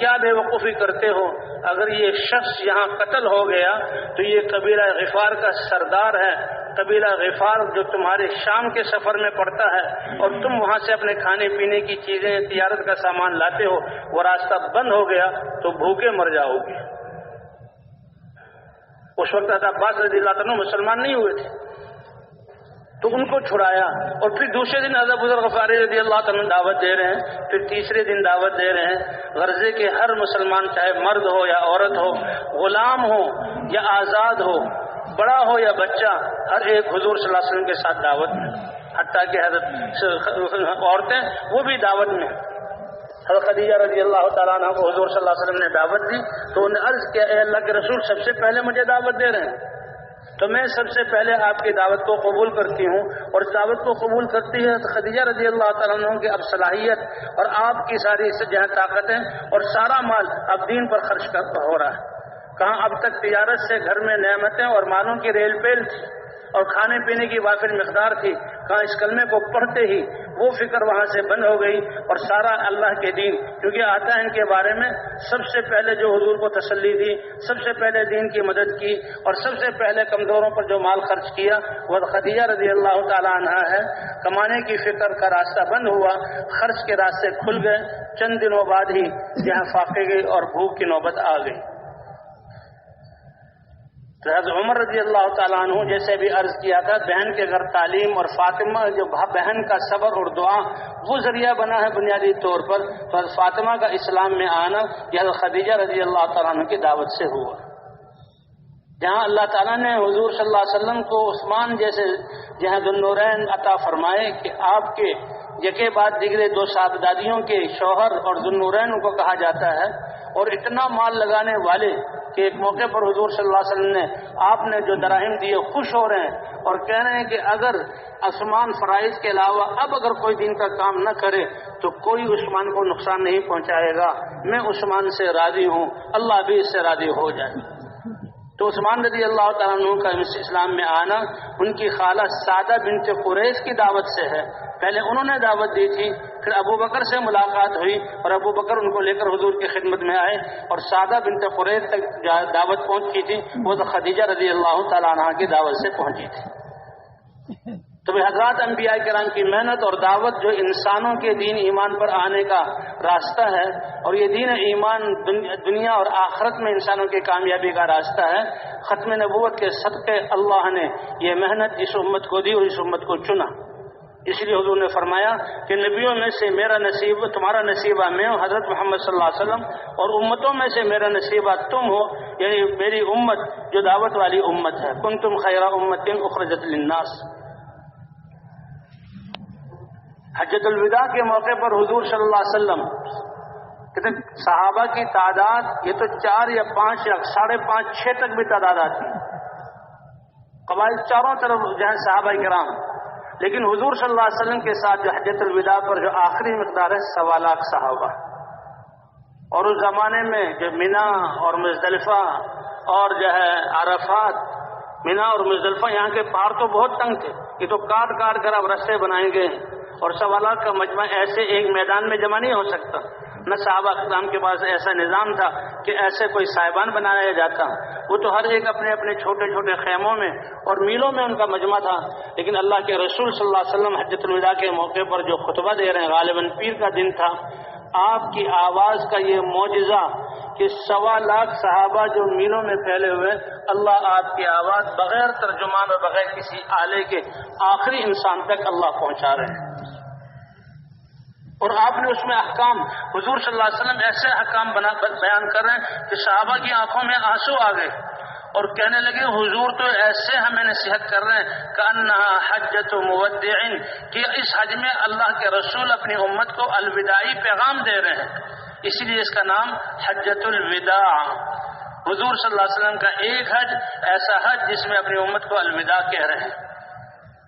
کیا بے وقوفی کرتے ہو، اگر یہ شخص یہاں قتل ہو گیا تو یہ قبیلہ غفار کا سردار ہے، قبیلہ غفار جو تمہارے شام کے سفر میں پڑتا ہے اور تم وہاں سے اپنے کھانے پینے کی چیزیں، تجارت کا سامان لاتے ہو، وہ راستہ بند ہو گیا تو بھوکے مر جاؤ گے۔ اس وقت حضرت عباس رضی اللہ عنہ مسلمان نہیں ہوئے تھے، تو ان کو چھڑایا اور پھر دوسرے دن حضرت ابو ذر غفاری رضی اللہ عنہ دعوت دے رہے ہیں، پھر تیسرے دن دعوت دے رہے ہیں غرضے کے ہر مسلمان، چاہے مرد ہو یا عورت ہو، غلام ہو یا آزاد ہو، بڑا ہو یا بچہ، ہر ایک حضور صلی اللہ علیہ وسلم کے ساتھ دعوت میں، حتیٰ کہ حضرت عورتیں وہ بھی دعوت میں۔ حضرت خدیجہ رضی اللہ تعالیٰ عنہ کو حضور صلی اللہ علیہ وسلم نے دعوت دی تو انہوں نے عرض کیا اے اللہ کے رسول سب سے پہلے مجھے دعوت دے رہے ہیں تو میں سب سے پہلے آپ کی دعوت کو قبول کرتی ہوں، اور اس دعوت کو قبول کرتی ہے تو خدیجہ رضی اللہ تعالیٰ عنہ کی اب صلاحیت اور آپ کی ساری جہاں طاقتیں اور سارا مال اب دین پر خرچ ہو رہا ہے۔ کہاں اب تک تجارت سے گھر میں نعمتیں اور مالوں کی ریل پیل تھی، اور کھانے پینے کی وافر مقدار تھی، کہاں اس کلمے کو پڑھتے ہی وہ فکر وہاں سے بند ہو گئی اور سارا اللہ کے دین، کیونکہ آتا ہے ان کے بارے میں سب سے پہلے جو حضور کو تسلی دی، سب سے پہلے دین کی مدد کی اور سب سے پہلے کمزوروں پر جو مال خرچ کیا وہ خدیجہ رضی اللہ تعالی عنہا ہے۔ کمانے کی فکر کا راستہ بند ہوا، خرچ کے راستے کھل گئے، چند دنوں بعد ہی یہاں فاقے گئی اور بھوک کی نوبت آ گئی۔ تو حضرت عمر رضی اللہ تعالیٰ عنہ جیسے بھی عرض کیا تھا، بہن کے گھر تعلیم اور فاطمہ جو بہن کا صبر اور دعا وہ ذریعہ بنا ہے بنیادی طور پر، تو حضرت فاطمہ کا اسلام میں آنا یہ حضرت خدیجہ رضی اللہ تعالیٰ عنہ کی دعوت سے ہوا۔ جہاں اللہ تعالیٰ نے حضور صلی اللہ علیہ وسلم کو عثمان جیسے جہاں ذوالنورین عطا فرمائے کہ آپ کے یکے بعد دیگرے دو صاحبزادیوں کے شوہر اور ذوالنورین کو کہا جاتا ہے، اور اتنا مال لگانے والے کہ ایک موقع پر حضور صلی اللہ علیہ وسلم نے آپ نے جو دراہم دیے خوش ہو رہے ہیں اور کہہ رہے ہیں کہ اگر عثمان فرائض کے علاوہ اب اگر کوئی دین کا کام نہ کرے تو کوئی عثمان کو نقصان نہیں پہنچائے گا، میں عثمان سے راضی ہوں، اللہ بھی اس سے راضی ہو جائے۔ تو عثمان رضی اللہ تعالیٰ عنہ کا اسلام میں آنا ان کی خالہ سعدہ بنت قریش کی دعوت سے ہے۔ پہلے انہوں نے دعوت دی تھی، پھر ابو بکر سے ملاقات ہوئی اور ابو بکر ان کو لے کر حضور کی خدمت میں آئے اور سعدہ بنت قریش تک دعوت پہنچی تھی، وہ تو خدیجہ رضی اللہ تعالیٰ عنہ کی دعوت سے پہنچی تھی۔ تو حضرات انبیاء کرام کی محنت اور دعوت جو انسانوں کے دین ایمان پر آنے کا راستہ ہے، اور یہ دین ایمان دنیا اور آخرت میں انسانوں کی کامیابی کا راستہ ہے، ختم نبوت کے صدقے اللہ نے یہ محنت اس امت کو دی اور اس امت کو چنا۔ اس لیے حضور نے فرمایا کہ نبیوں میں سے میرا نصیب تمہارا نصیبہ میں ہوں، حضرت محمد صلی اللہ علیہ وسلم، اور امتوں میں سے میرا نصیبہ تم ہو، یعنی میری امت جو دعوت والی امت ہے۔ کنتم خیر امت اخرجت للناس۔ حجۃ الوداع کے موقع پر حضور صلی اللہ علیہ وسلم کہتے صحابہ کی تعداد یہ تو 4 یا 5 یا 5.5 6 تک بھی تعداد آتی، قبائل چاروں طرف جہاں صحابہ کرام، لیکن حضور صلی اللہ علیہ وسلم کے ساتھ جو حجۃ الوداع پر جو آخری مقدار ہے 1.25 لاکھ صحابہ، اور اس زمانے میں جو مینا اور مزدلفہ اور جو ہے عرفات، مینا اور مزدلفہ یہاں کے پہاڑ تو بہت تنگ تھے، یہ تو کاٹ کاٹ کر اب رستے بنائیں گے، اور 1.25 لاکھ کا مجمع ایسے ایک میدان میں جمع نہیں ہو سکتا۔ نہ صحابہ کرام کے پاس ایسا نظام تھا کہ ایسے کوئی صاحبان بنایا جاتا، وہ تو ہر ایک اپنے اپنے چھوٹے چھوٹے خیموں میں اور میلوں میں ان کا مجمع تھا۔ لیکن اللہ کے رسول صلی اللہ علیہ وسلم حجۃ الوداع کے موقع پر جو خطبہ دے رہے ہیں، غالباً پیر کا دن تھا، آپ کی آواز کا یہ معجزہ کہ 1.25 لاکھ صحابہ جو میلوں میں پھیلے ہوئے، اللہ آپ کی آواز بغیر ترجمان اور بغیر کسی آلے کے آخری انسان تک اللہ پہنچا رہے ہیں۔ اور آپ نے اس میں احکام، حضور صلی اللہ علیہ وسلم ایسے احکام بیان کر رہے ہیں کہ صحابہ کی آنکھوں میں آنسو آ گئے اور کہنے لگے حضور تو ایسے ہمیں نصیحت کر رہے ہیں کأنہا حجۃ مودع، کہ اس حج میں اللہ کے رسول اپنی امت کو الوداعی پیغام دے رہے ہیں، اسی لیے اس کا نام حجۃ الوداع۔ حضور صلی اللہ علیہ وسلم کا ایک حج ایسا حج جس میں اپنی امت کو الوداع کہہ رہے ہیں،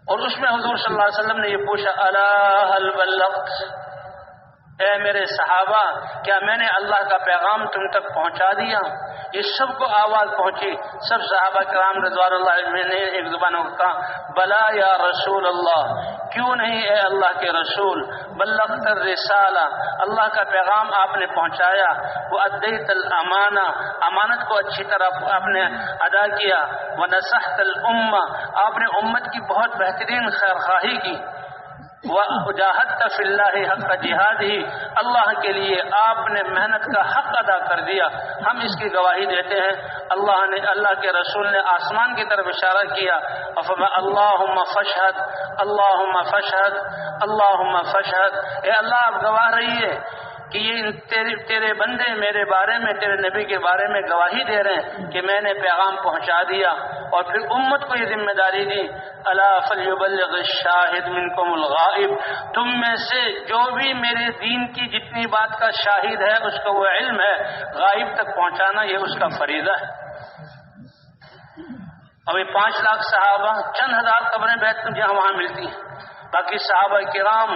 اور اس میں حضور صلی اللہ علیہ وسلم نے یہ پوچھا الا هل بلغت، اے میرے صحابہ کیا میں نے اللہ کا پیغام تم تک پہنچا دیا؟ یہ سب کو آواز پہنچی، سب صحابہ کرام رضوان اللہ علیہم نے ایک زبانوں کو کہا بلا یا رسول اللہ، کیوں نہیں اے اللہ کے رسول، بلغت الرسالہ، اللہ کا پیغام آپ نے پہنچایا، وادیت الامانہ، امانت کو اچھی طرح آپ نے ادا کیا، ونصحت الامہ، آپ نے امت کی بہت بہترین خیرخواہی کی، وجاہدت فی اللہ حق جہاد ہی، اللہ کے لیے آپ نے محنت کا حق ادا کر دیا، ہم اس کی گواہی دیتے ہیں۔ اللہ کے رسول نے آسمان کی طرف اشارہ کیا، اللہم فاشہد اللہم فاشہد اللہم فاشہد، اے اللہ آپ گواہ رہیے کہ یہ تیرے بندے میرے بارے میں، تیرے نبی کے بارے میں گواہی دے رہے ہیں کہ میں نے پیغام پہنچا دیا، اور پھر امت کو یہ ذمہ داری دی الا فلیبلغ الشاہد منکم الغائب، تم میں سے جو بھی میرے دین کی جتنی بات کا شاہد ہے اس کو وہ علم ہے، غائب تک پہنچانا یہ اس کا فریضہ ہے۔ اب یہ 5 لاکھ صحابہ، چند ہزار قبریں بیت جہاں وہاں ملتی ہیں، باقی صحابہ کرام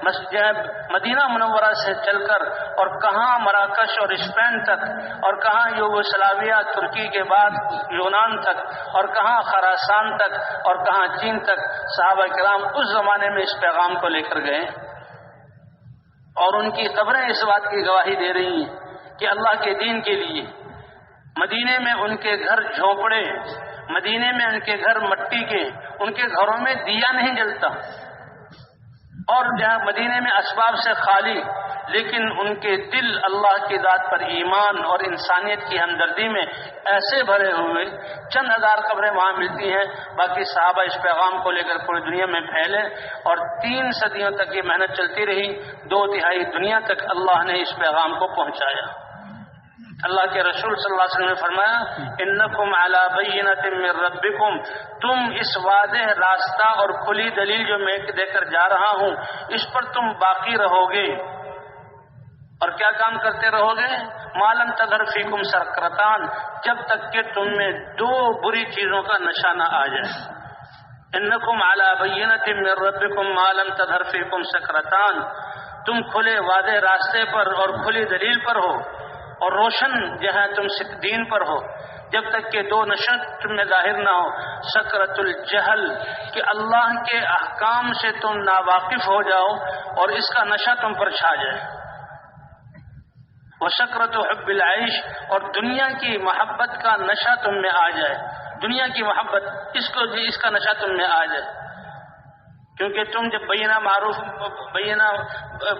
مسجد مدینہ منورہ سے چل کر اور کہاں مراکش اور اسپین تک، اور کہاں یوگوسلاویہ ترکی کے بعد یونان تک، اور کہاں خراسان تک، اور کہاں چین تک صحابہ کرام اس زمانے میں اس پیغام کو لے کر گئے، اور ان کی قبریں اس بات کی گواہی دے رہی ہیں کہ اللہ کے دین کے لیے مدینے میں ان کے گھر جھونپڑے، مدینے میں ان کے گھر مٹی کے، ان کے گھروں میں دیا نہیں جلتا، اور جہاں مدینے میں اسباب سے خالی، لیکن ان کے دل اللہ کی ذات پر ایمان اور انسانیت کی ہمدردی میں ایسے بھرے ہوئے، چند ہزار قبریں وہاں ملتی ہیں، باقی صحابہ اس پیغام کو لے کر پوری دنیا میں پھیلے، اور 3 صدیوں تک یہ محنت چلتی رہی، 2/3 دنیا تک اللہ نے اس پیغام کو پہنچایا۔ اللہ کے رسول صلی اللہ علیہ وسلم نے فرمایا انکم علی بینۃ من ربکم، تم اس واضح راستہ اور کھلی دلیل جو میں دے کر جا رہا ہوں اس پر تم باقی رہو گے، اور کیا کام کرتے رہو گے؟ ما لم تظہر فیکم سکرتان، جب تک کہ تم میں 2 بری چیزوں کا نشہ نہ آ جائے۔ انکم علی بینۃ من ربکم ما لم تظہر فیکم سکرتان، تم کھلے واضح راستے پر اور کھلی دلیل پر ہو اور روشن جو ہے تم دین پر ہو، جب تک کہ 2 نشہ تم میں ظاہر نہ ہو، سکرت الجہل، کہ اللہ کے احکام سے تم ناواقف ہو جاؤ اور اس کا نشہ تم پر چھا جائے، وسکرت حب العیش، اور دنیا کی محبت کا نشہ تم میں آ جائے، دنیا کی محبت اس کا نشہ تم میں آ جائے، کیونکہ تم جب بینہ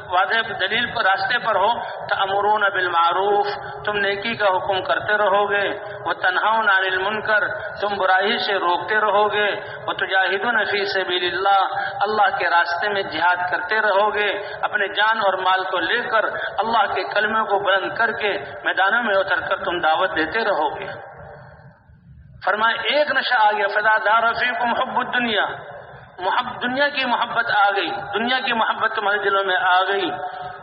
واضح دلیل پر راستے پر ہو، تأمرون بالمعروف، تم نیکی کا حکم کرتے رہو گے، وتنہون عن المنکر، تم برائی سے روکتے رہو گے، وتجاہدون فی سبیل اللہ، اللہ کے راستے میں جہاد کرتے رہو گے، اپنے جان اور مال کو لے کر اللہ کے کلمے کو بلند کر کے میدانوں میں اتر کر تم دعوت دیتے رہو گے۔ فرمایا ایک نشہ آ گیا، فَإِذَا دَارَ فِيكُمْ حُبُّ الدُّنْيَا، دنیا کی محبت آ گئی، دنیا کی محبت تمہارے دلوں میں آ گئی،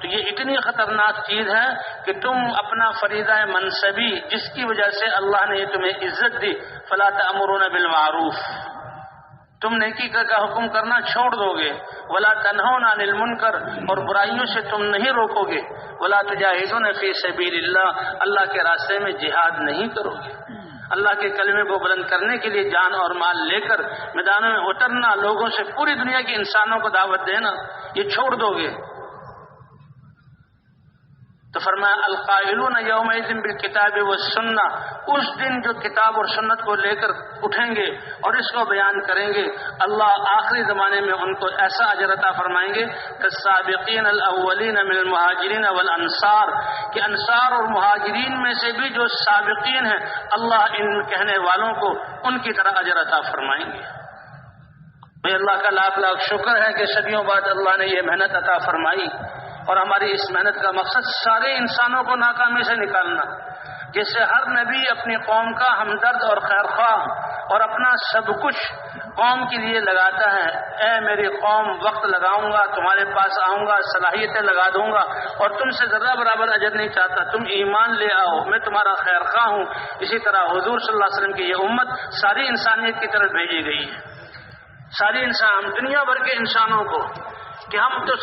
تو یہ اتنی خطرناک چیز ہے کہ تم اپنا فریضہ منصبی جس کی وجہ سے اللہ نے تمہیں عزت دی، فلا تأمرون بالمعروف، تم نیکی کا حکم کرنا چھوڑ دو گے، ولا تنہون عن المنکر، اور برائیوں سے تم نہیں روکو گے، ولا تجاہدون فی سبیل اللہ، اللہ کے راستے میں جہاد نہیں کرو گے، اللہ کے کلمے کو بلند کرنے کے لیے جان اور مال لے کر میدانوں میں اترنا، لوگوں سے پوری دنیا کے انسانوں کو دعوت دینا، یہ چھوڑ دو گے۔ تو فرمایا القائلون یومئذ بالکتاب والسنہ، اس دن جو کتاب اور سنت کو لے کر اٹھیں گے اور اس کو بیان کریں گے، اللہ آخری زمانے میں ان کو ایسا اجر عطا فرمائیں گے کالسابقین الاولین من المہاجرین والانصار، کہ انصار اور مہاجرین میں سے بھی جو سابقین ہیں اللہ ان کہنے والوں کو ان کی طرح اجر عطا فرمائیں گے۔ میں اللہ کا لاکھ لاکھ شکر ہے کہ صدیوں بعد اللہ نے یہ محنت عطا فرمائی، اور ہماری اس محنت کا مقصد سارے انسانوں کو ناکامی سے نکالنا، جس سے ہر نبی اپنی قوم کا ہمدرد اور خیرخواہ اور اپنا سب کچھ قوم کے لیے لگاتا ہے، اے میری قوم وقت لگاؤں گا، تمہارے پاس آؤں گا، صلاحیتیں لگا دوں گا، اور تم سے ذرہ برابر اجر نہیں چاہتا، تم ایمان لے آؤ، میں تمہارا خیرخواہ ہوں۔ اسی طرح حضور صلی اللہ علیہ وسلم کی یہ امت ساری انسانیت کی طرف بھیجی گئی ہے، ساری انسان، دنیا بھر کے انسانوں کو، کہ ہم تو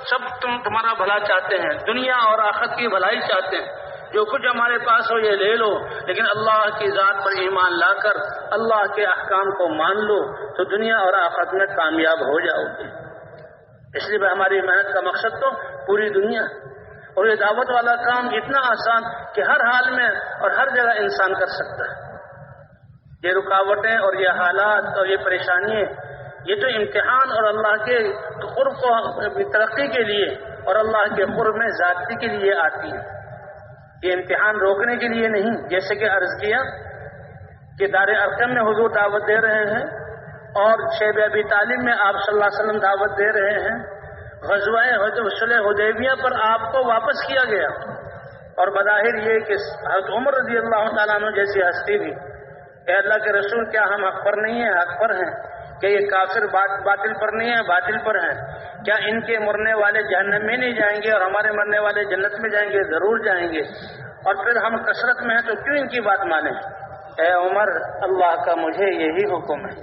سب تمہارا بھلا چاہتے ہیں، دنیا اور آخرت کی بھلائی چاہتے ہیں، جو کچھ ہمارے پاس ہو یہ لے لو، لیکن اللہ کی ذات پر ایمان لا کر اللہ کے احکام کو مان لو تو دنیا اور آخرت میں کامیاب ہو جاؤ گے۔ اس لیے ہماری محنت کا مقصد تو پوری دنیا، اور یہ دعوت والا کام اتنا آسان کہ ہر حال میں اور ہر جگہ انسان کر سکتا ہے۔ یہ رکاوٹیں اور یہ حالات اور یہ پریشانیاں، یہ تو امتحان اور اللہ کے قرب کو ترقی کے لیے اور اللہ کے قرب میں ذاتی کے لیے آتی ہے، یہ امتحان روکنے کے لیے نہیں۔ جیسے کہ عرض کیا کہ دار ارقم میں حضور دعوت دے رہے ہیں، اور شیب ابی طالب میں آپ صلی اللہ علیہ وسلم دعوت دے رہے ہیں، غزوہ صلح حدیبیہ پر آپ کو واپس کیا گیا، اور بظاہر یہ کہ حضرت عمر رضی اللہ تعالیٰ عنہ جیسی ہستی بھی، اے اللہ کے رسول کیا ہم حق پر نہیں ہیں؟ حق پر ہیں۔ کہ یہ کافر باطل پر نہیں ہے؟ باطل پر ہیں۔ کیا ان کے مرنے والے جہنم میں نہیں جائیں گے اور ہمارے مرنے والے جنت میں جائیں گے؟ ضرور جائیں گے۔ اور پھر ہم کثرت میں ہیں تو کیوں ان کی بات مانیں؟ اے عمر، اللہ کا مجھے یہی حکم ہے،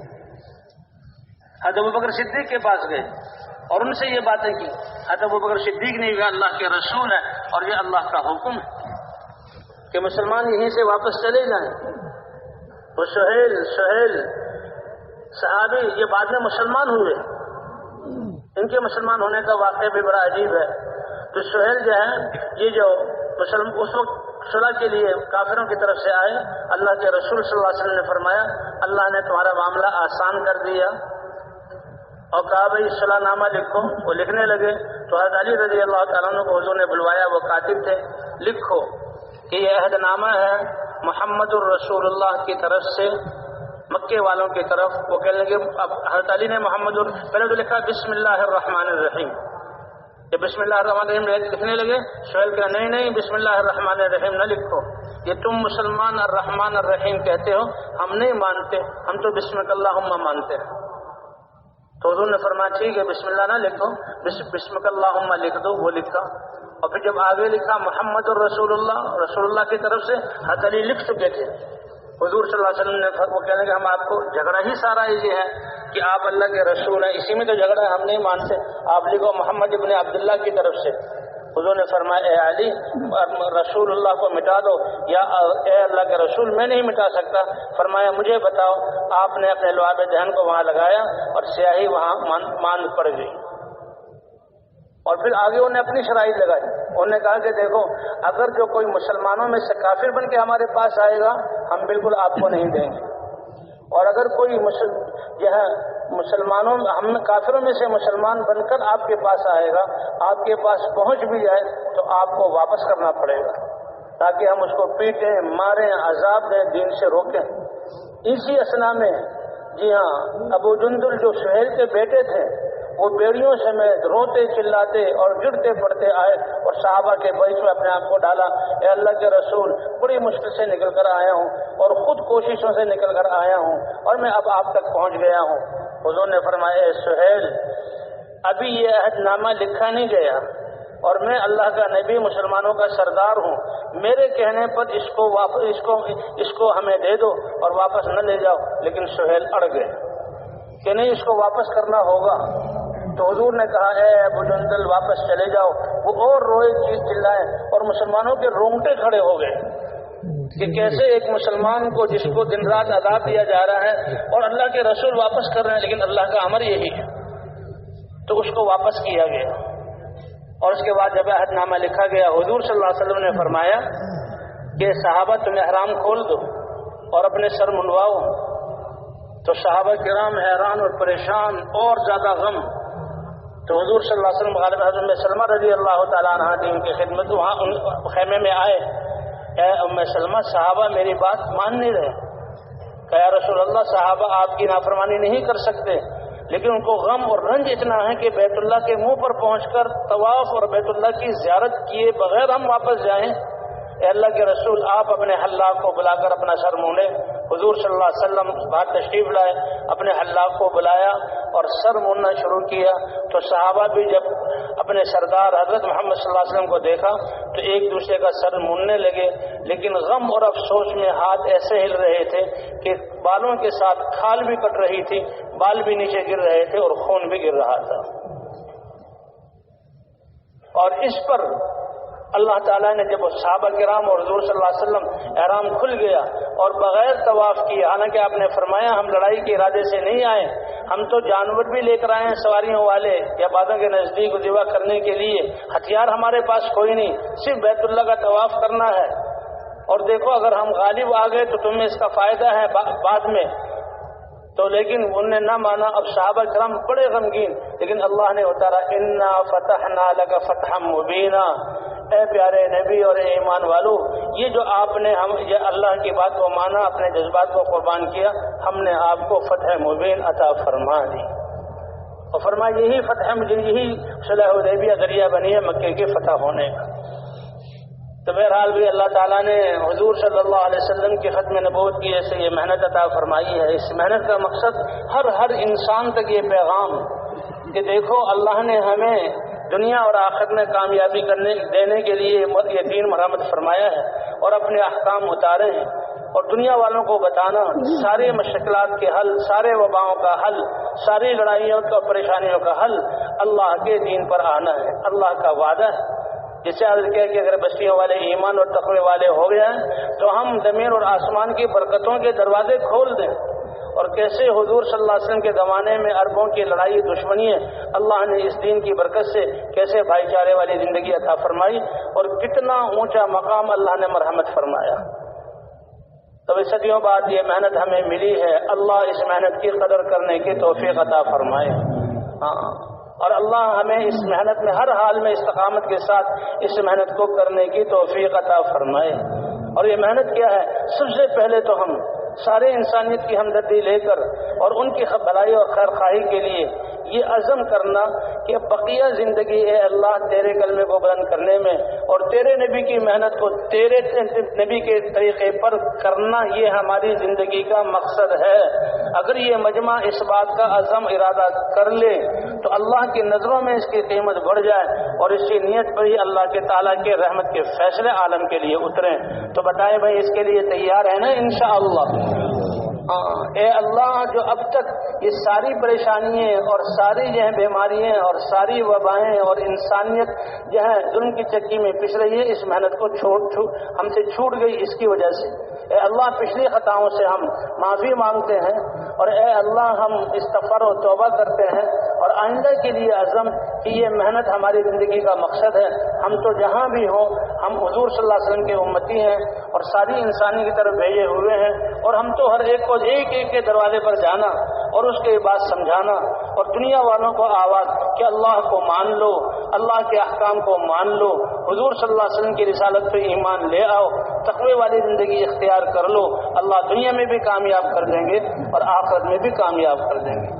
حضرت ابوبکر صدیق کے پاس گئے اور ان سے یہ باتیں کی. حضرت ابوبکر صدیق نے کہا اللہ کے رسول ہے اور یہ اللہ کا حکم ہے کہ مسلمان یہیں سے واپس چلے جائیں. وہ سہیل صحابی یہ بعد میں مسلمان ہوئے. ان کے مسلمان ہونے کا واقعہ بھی بڑا عجیب ہے. تو سہیل جو ہے یہ جو اس وقت صلح کے لیے کافروں کی طرف سے آئے, اللہ کے رسول صلی اللہ علیہ وسلم نے فرمایا اللہ نے تمہارا معاملہ آسان کر دیا اور کہا بھائی صلح نامہ لکھو. وہ لکھنے لگے تو حضرت علی رضی اللہ تعالیٰ عنہ کو حضور نے بلوایا. وہ کاتب تھے. لکھو کہ یہ عہد نامہ ہے محمد الرسول اللہ کی طرف سے مکے والوں کی طرف. وہ کہنے لگے اب حضرت علی نے پہلے تو لکھا بسم اللہ الرحمن الرحیم. یہ بسم اللہ الرحمن الرحیم لکھنے لگے. سہیل کہا نہیں بسم اللہ الرحمن الرحیم نہ لکھو, یہ تم مسلمان الرحمن الرحیم کہتے ہو, ہم نہیں مانتے, ہم تو بسمک اللہم مانتے ہیں. تو حضور نے فرمایا ٹھیک ہے بسم اللہ نہ لکھو, بسمک اللہم لکھ دو. وہ لکھا اور پھر جب آگے لکھا محمد الرسول اللہ, رسول اللہ کی طرف سے. حضرت علی لکھ چکے تھے. حضور صلی اللہ علیہ وسلم نے وہ کہنے کہ ہم آپ کو جھگڑا ہی سارا یہ ہے کہ آپ اللہ کے رسول ہیں, اسی میں تو جھگڑا ہے, ہم نہیں مانتے. آپ لکھو محمد ابن عبداللہ کی طرف سے. حضور نے فرمایا اے علی رسول اللہ کو مٹا دو, یا اے اللہ کے رسول میں نہیں مٹا سکتا. فرمایا مجھے بتاؤ. آپ نے اپنے لعاب دہن کو وہاں لگایا اور سیاہی وہاں ماند پڑ گئی. اور پھر آگے انہوں نے اپنی شرائط لگائی. انہوں نے کہا کہ دیکھو اگر جو کوئی مسلمانوں میں سے کافر بن کے ہمارے پاس آئے گا ہم بالکل آپ کو نہیں دیں گے, اور اگر کوئی مسلمانوں ہم کافروں میں سے مسلمان بن کر آپ کے پاس آئے گا, آپ کے پاس پہنچ بھی جائے تو آپ کو واپس کرنا پڑے گا تاکہ ہم اس کو پیٹیں, ماریں, عذاب دیں, دین سے روکیں. اسی اثنا میں جی ہاں ابو جندل جو سہیل کے بیٹے تھے وہ بیڑیوں سمیت روتے چلاتے اور گرتے پڑتے آئے اور صحابہ کے بیچ میں اپنے آپ کو ڈالا. اے اللہ کے رسول بڑی مشکل سے نکل کر آیا ہوں اور خود کوششوں سے نکل کر آیا ہوں اور میں اب آپ تک پہنچ گیا ہوں. حضور نے فرمایا اے سہیل ابھی یہ عہد نامہ لکھا نہیں گیا اور میں اللہ کا نبی مسلمانوں کا سردار ہوں, میرے کہنے پر اس کو ہمیں دے دو اور واپس نہ لے جاؤ. لیکن سہیل اڑ گئے کہ نہیں اس کو واپس کرنا ہوگا. تو حضور نے کہا اے ابو جندل واپس چلے جاؤ. وہ اور روئے چلائے اور مسلمانوں کے رونگٹے کھڑے ہو گئے کہ کیسے ایک مسلمان کو جس کو دن رات عذاب دیا جا رہا ہے اور اللہ کے رسول واپس کر رہے ہیں, لیکن اللہ کا امر یہی ہے. تو اس کو واپس کیا گیا اور اس کے بعد جب عہد نامہ لکھا گیا حضور صلی اللہ علیہ وسلم نے فرمایا کہ صحابہ تم احرام کھول دو اور اپنے سر منڈواؤ. تو صحابہ کرام حیران اور پریشان اور زیادہ غم. تو حضور صلی اللہ علیہ وسلم غالب حضرت سلمہ رضی اللہ تعالیٰ عنہ کی ان کی خدمت وہاں ان خیمے میں آئے. اے ام سلمہ صحابہ میری بات مان نہیں رہے. کہ یا رسول اللہ صحابہ آپ کی نافرمانی نہیں کر سکتے, لیکن ان کو غم اور رنج اتنا ہے کہ بیت اللہ کے منہ پر پہنچ کر طواف اور بیت اللہ کی زیارت کیے بغیر ہم واپس جائیں. اے اللہ کے رسول آپ اپنے حلاق کو بلا کر اپنا سر مونڈے. حضور صلی اللہ علیہ وسلم باہر تشریف لائے, اپنے حلاق کو بلایا اور سر موننا شروع کیا. تو صحابہ بھی جب اپنے سردار حضرت محمد صلی اللہ علیہ وسلم کو دیکھا تو ایک دوسرے کا سر موننے لگے, لیکن غم اور افسوس میں ہاتھ ایسے ہل رہے تھے کہ بالوں کے ساتھ کھال بھی کٹ رہی تھی, بال بھی نیچے گر رہے تھے اور خون بھی گر رہا تھا. اور اس پر اللہ تعالیٰ نے جب صحابہ کرام اور حضور صلی اللہ علیہ وسلم احرام کھل گیا اور بغیر طواف کیے, حالانکہ آپ نے فرمایا ہم لڑائی کے ارادے سے نہیں آئے, ہم تو جانور بھی لے کر آئے ہیں سواریوں والے یا بادوں کے نزدیک ذبح کرنے کے لیے, ہتھیار ہمارے پاس کوئی نہیں, صرف بیت اللہ کا طواف کرنا ہے. اور دیکھو اگر ہم غالب آ گئے تو تمہیں اس کا فائدہ ہے بعد میں. تو لیکن انہوں نے نہ مانا. اب صحابہ کرام بڑے غمگین, لیکن اللہ نے اتارا انا فتحنا لک فتحا مبینا. اے پیارے نبی اور اے ایمان والو, یہ جو آپ نے یہ اللہ کی بات کو مانا, اپنے جذبات کو قربان کیا, ہم نے آپ کو فتح مبین عطا فرما دی. اور فرمایا یہی فتح یہی صلح حدیبیہ ذریعہ بنی ہے مکے کے فتح ہونے کا. تو بہرحال بھی اللہ تعالیٰ نے حضور صلی اللہ علیہ وسلم کی ختم نبوت کی ایسے یہ محنت عطا فرمائی ہے. اس محنت کا مقصد ہر انسان تک یہ پیغام کہ دیکھو اللہ نے ہمیں دنیا اور آخرت میں کامیابی دینے کے لیے یہ دین مرحمت فرمایا ہے اور اپنے احکام اتارے ہیں. اور دنیا والوں کو بتانا سارے مشکلات کے حل، سارے وباؤں کا حل، ساری لڑائیوں کا پریشانیوں کا حل اللہ کے دین پر آنا ہے۔ اللہ کا وعدہ ہے، جسے عرض کیا کہ اگر بستیوں والے ایمان اور تقوی والے ہو گئے ہیں تو ہم زمین اور آسمان کی برکتوں کے دروازے کھول دیں۔ اور کیسے حضور صلی اللہ علیہ وسلم کے زمانے میں عربوں کی لڑائی دشمنی ہے، اللہ نے اس دین کی برکت سے کیسے بھائی چارے والی زندگی عطا فرمائی، اور کتنا اونچا مقام اللہ نے مرحمت فرمایا۔ تو صدیوں بعد یہ محنت ہمیں ملی ہے، اللہ اس محنت کی قدر کرنے کی توفیق عطا فرمائے۔ اور اللہ ہمیں اس محنت میں ہر حال میں استقامت کے ساتھ اس محنت کو کرنے کی توفیق عطا فرمائے۔ اور یہ محنت کیا ہے؟ سب سے پہلے تو ہم سارے انسانیت کی ہمدردی لے کر اور ان کی بھلائی اور خیر خواہی کے لیے یہ عزم کرنا کہ بقیہ زندگی اے اللہ تیرے کلمے کو بلند کرنے میں اور تیرے نبی کی محنت کو تیرے نبی کے طریقے پر کرنا، یہ ہماری زندگی کا مقصد ہے۔ اگر یہ مجمع اس بات کا عزم ارادہ کر لے تو اللہ کی نظروں میں اس کی قیمت بڑھ جائے اور اس کی نیت پر ہی اللہ کے تعالیٰ کے رحمت کے فیصلے عالم کے لیے اتریں۔ تو بتائیں بھائی اس کے لیے تیار ہے نا انشاءاللہ؟ اے اللہ جو اب تک یہ ساری پریشانیاں اور ساری جو ہیں بیماریاں اور ساری وبائیں اور انسانیت جو ہے ظلم کی چکی میں پس رہی ہے، اس محنت کو ہم سے چھوٹ گئی اس کی وجہ سے، اے اللہ پچھلی خطاؤں سے ہم معافی مانگتے ہیں، اور اے اللہ ہم استغفار و توبہ کرتے ہیں اور آئندہ کے لیے عزم کہ یہ محنت ہماری زندگی کا مقصد ہے۔ ہم تو جہاں بھی ہوں ہم حضور صلی اللہ علیہ وسلم کے امتی ہیں اور ساری انسانی کی طرف بھیجے ہوئے ہیں، اور ہم تو ہر ایک کو ایک ایک کے دروازے پر جانا اور اس کے بات سمجھانا اور دنیا والوں کو آواز کہ اللہ کو مان لو، اللہ کے احکام کو مان لو، حضور صلی اللہ علیہ وسلم کی رسالت پہ ایمان لے آؤ، تقوی والی زندگی اختیار کر لو، اللہ دنیا میں بھی کامیاب کر دیں گے اور آخرت میں بھی کامیاب کر دیں گے۔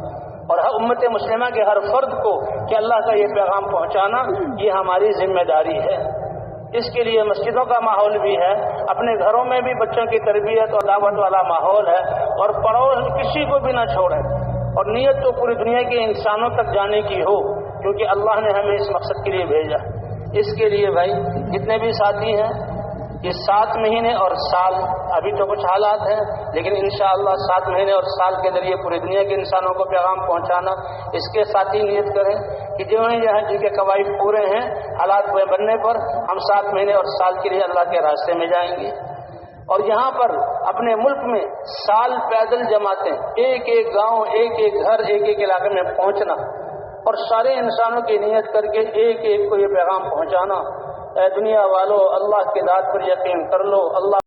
اور امت مسلمہ کے ہر فرد کو کہ اللہ کا یہ پیغام پہنچانا یہ ہماری ذمہ داری ہے۔ اس کے لیے مسجدوں کا ماحول بھی ہے، اپنے گھروں میں بھی بچوں کی تربیت اور دعوت والا ماحول ہے، اور پڑوس کسی کو بھی نہ چھوڑیں، اور نیت تو پوری دنیا کے انسانوں تک جانے کی ہو، کیونکہ اللہ نے ہمیں اس مقصد کے لیے بھیجا۔ اس کے لیے بھائی جتنے بھی ساتھی ہیں یہ 7 مہینے اور سال، ابھی تو کچھ حالات ہیں لیکن انشاءاللہ 7 مہینے اور سال کے ذریعے پوری دنیا کے انسانوں کو پیغام پہنچانا، اس کے ساتھی نیت کریں کہ جن کے قواعد پورے ہیں حالات بننے پر ہم 7 مہینے اور سال کے لیے اللہ کے راستے میں جائیں گے۔ اور یہاں پر اپنے ملک میں سال پیدل جماعتیں، ایک ایک گاؤں، ایک ایک گھر، ایک ایک علاقے میں پہنچنا اور سارے انسانوں کی نیت کر کے ایک ایک کو یہ پیغام پہنچانا۔ اے دنیا والو، اللہ کی ذات پر یقین کر لو، اللہ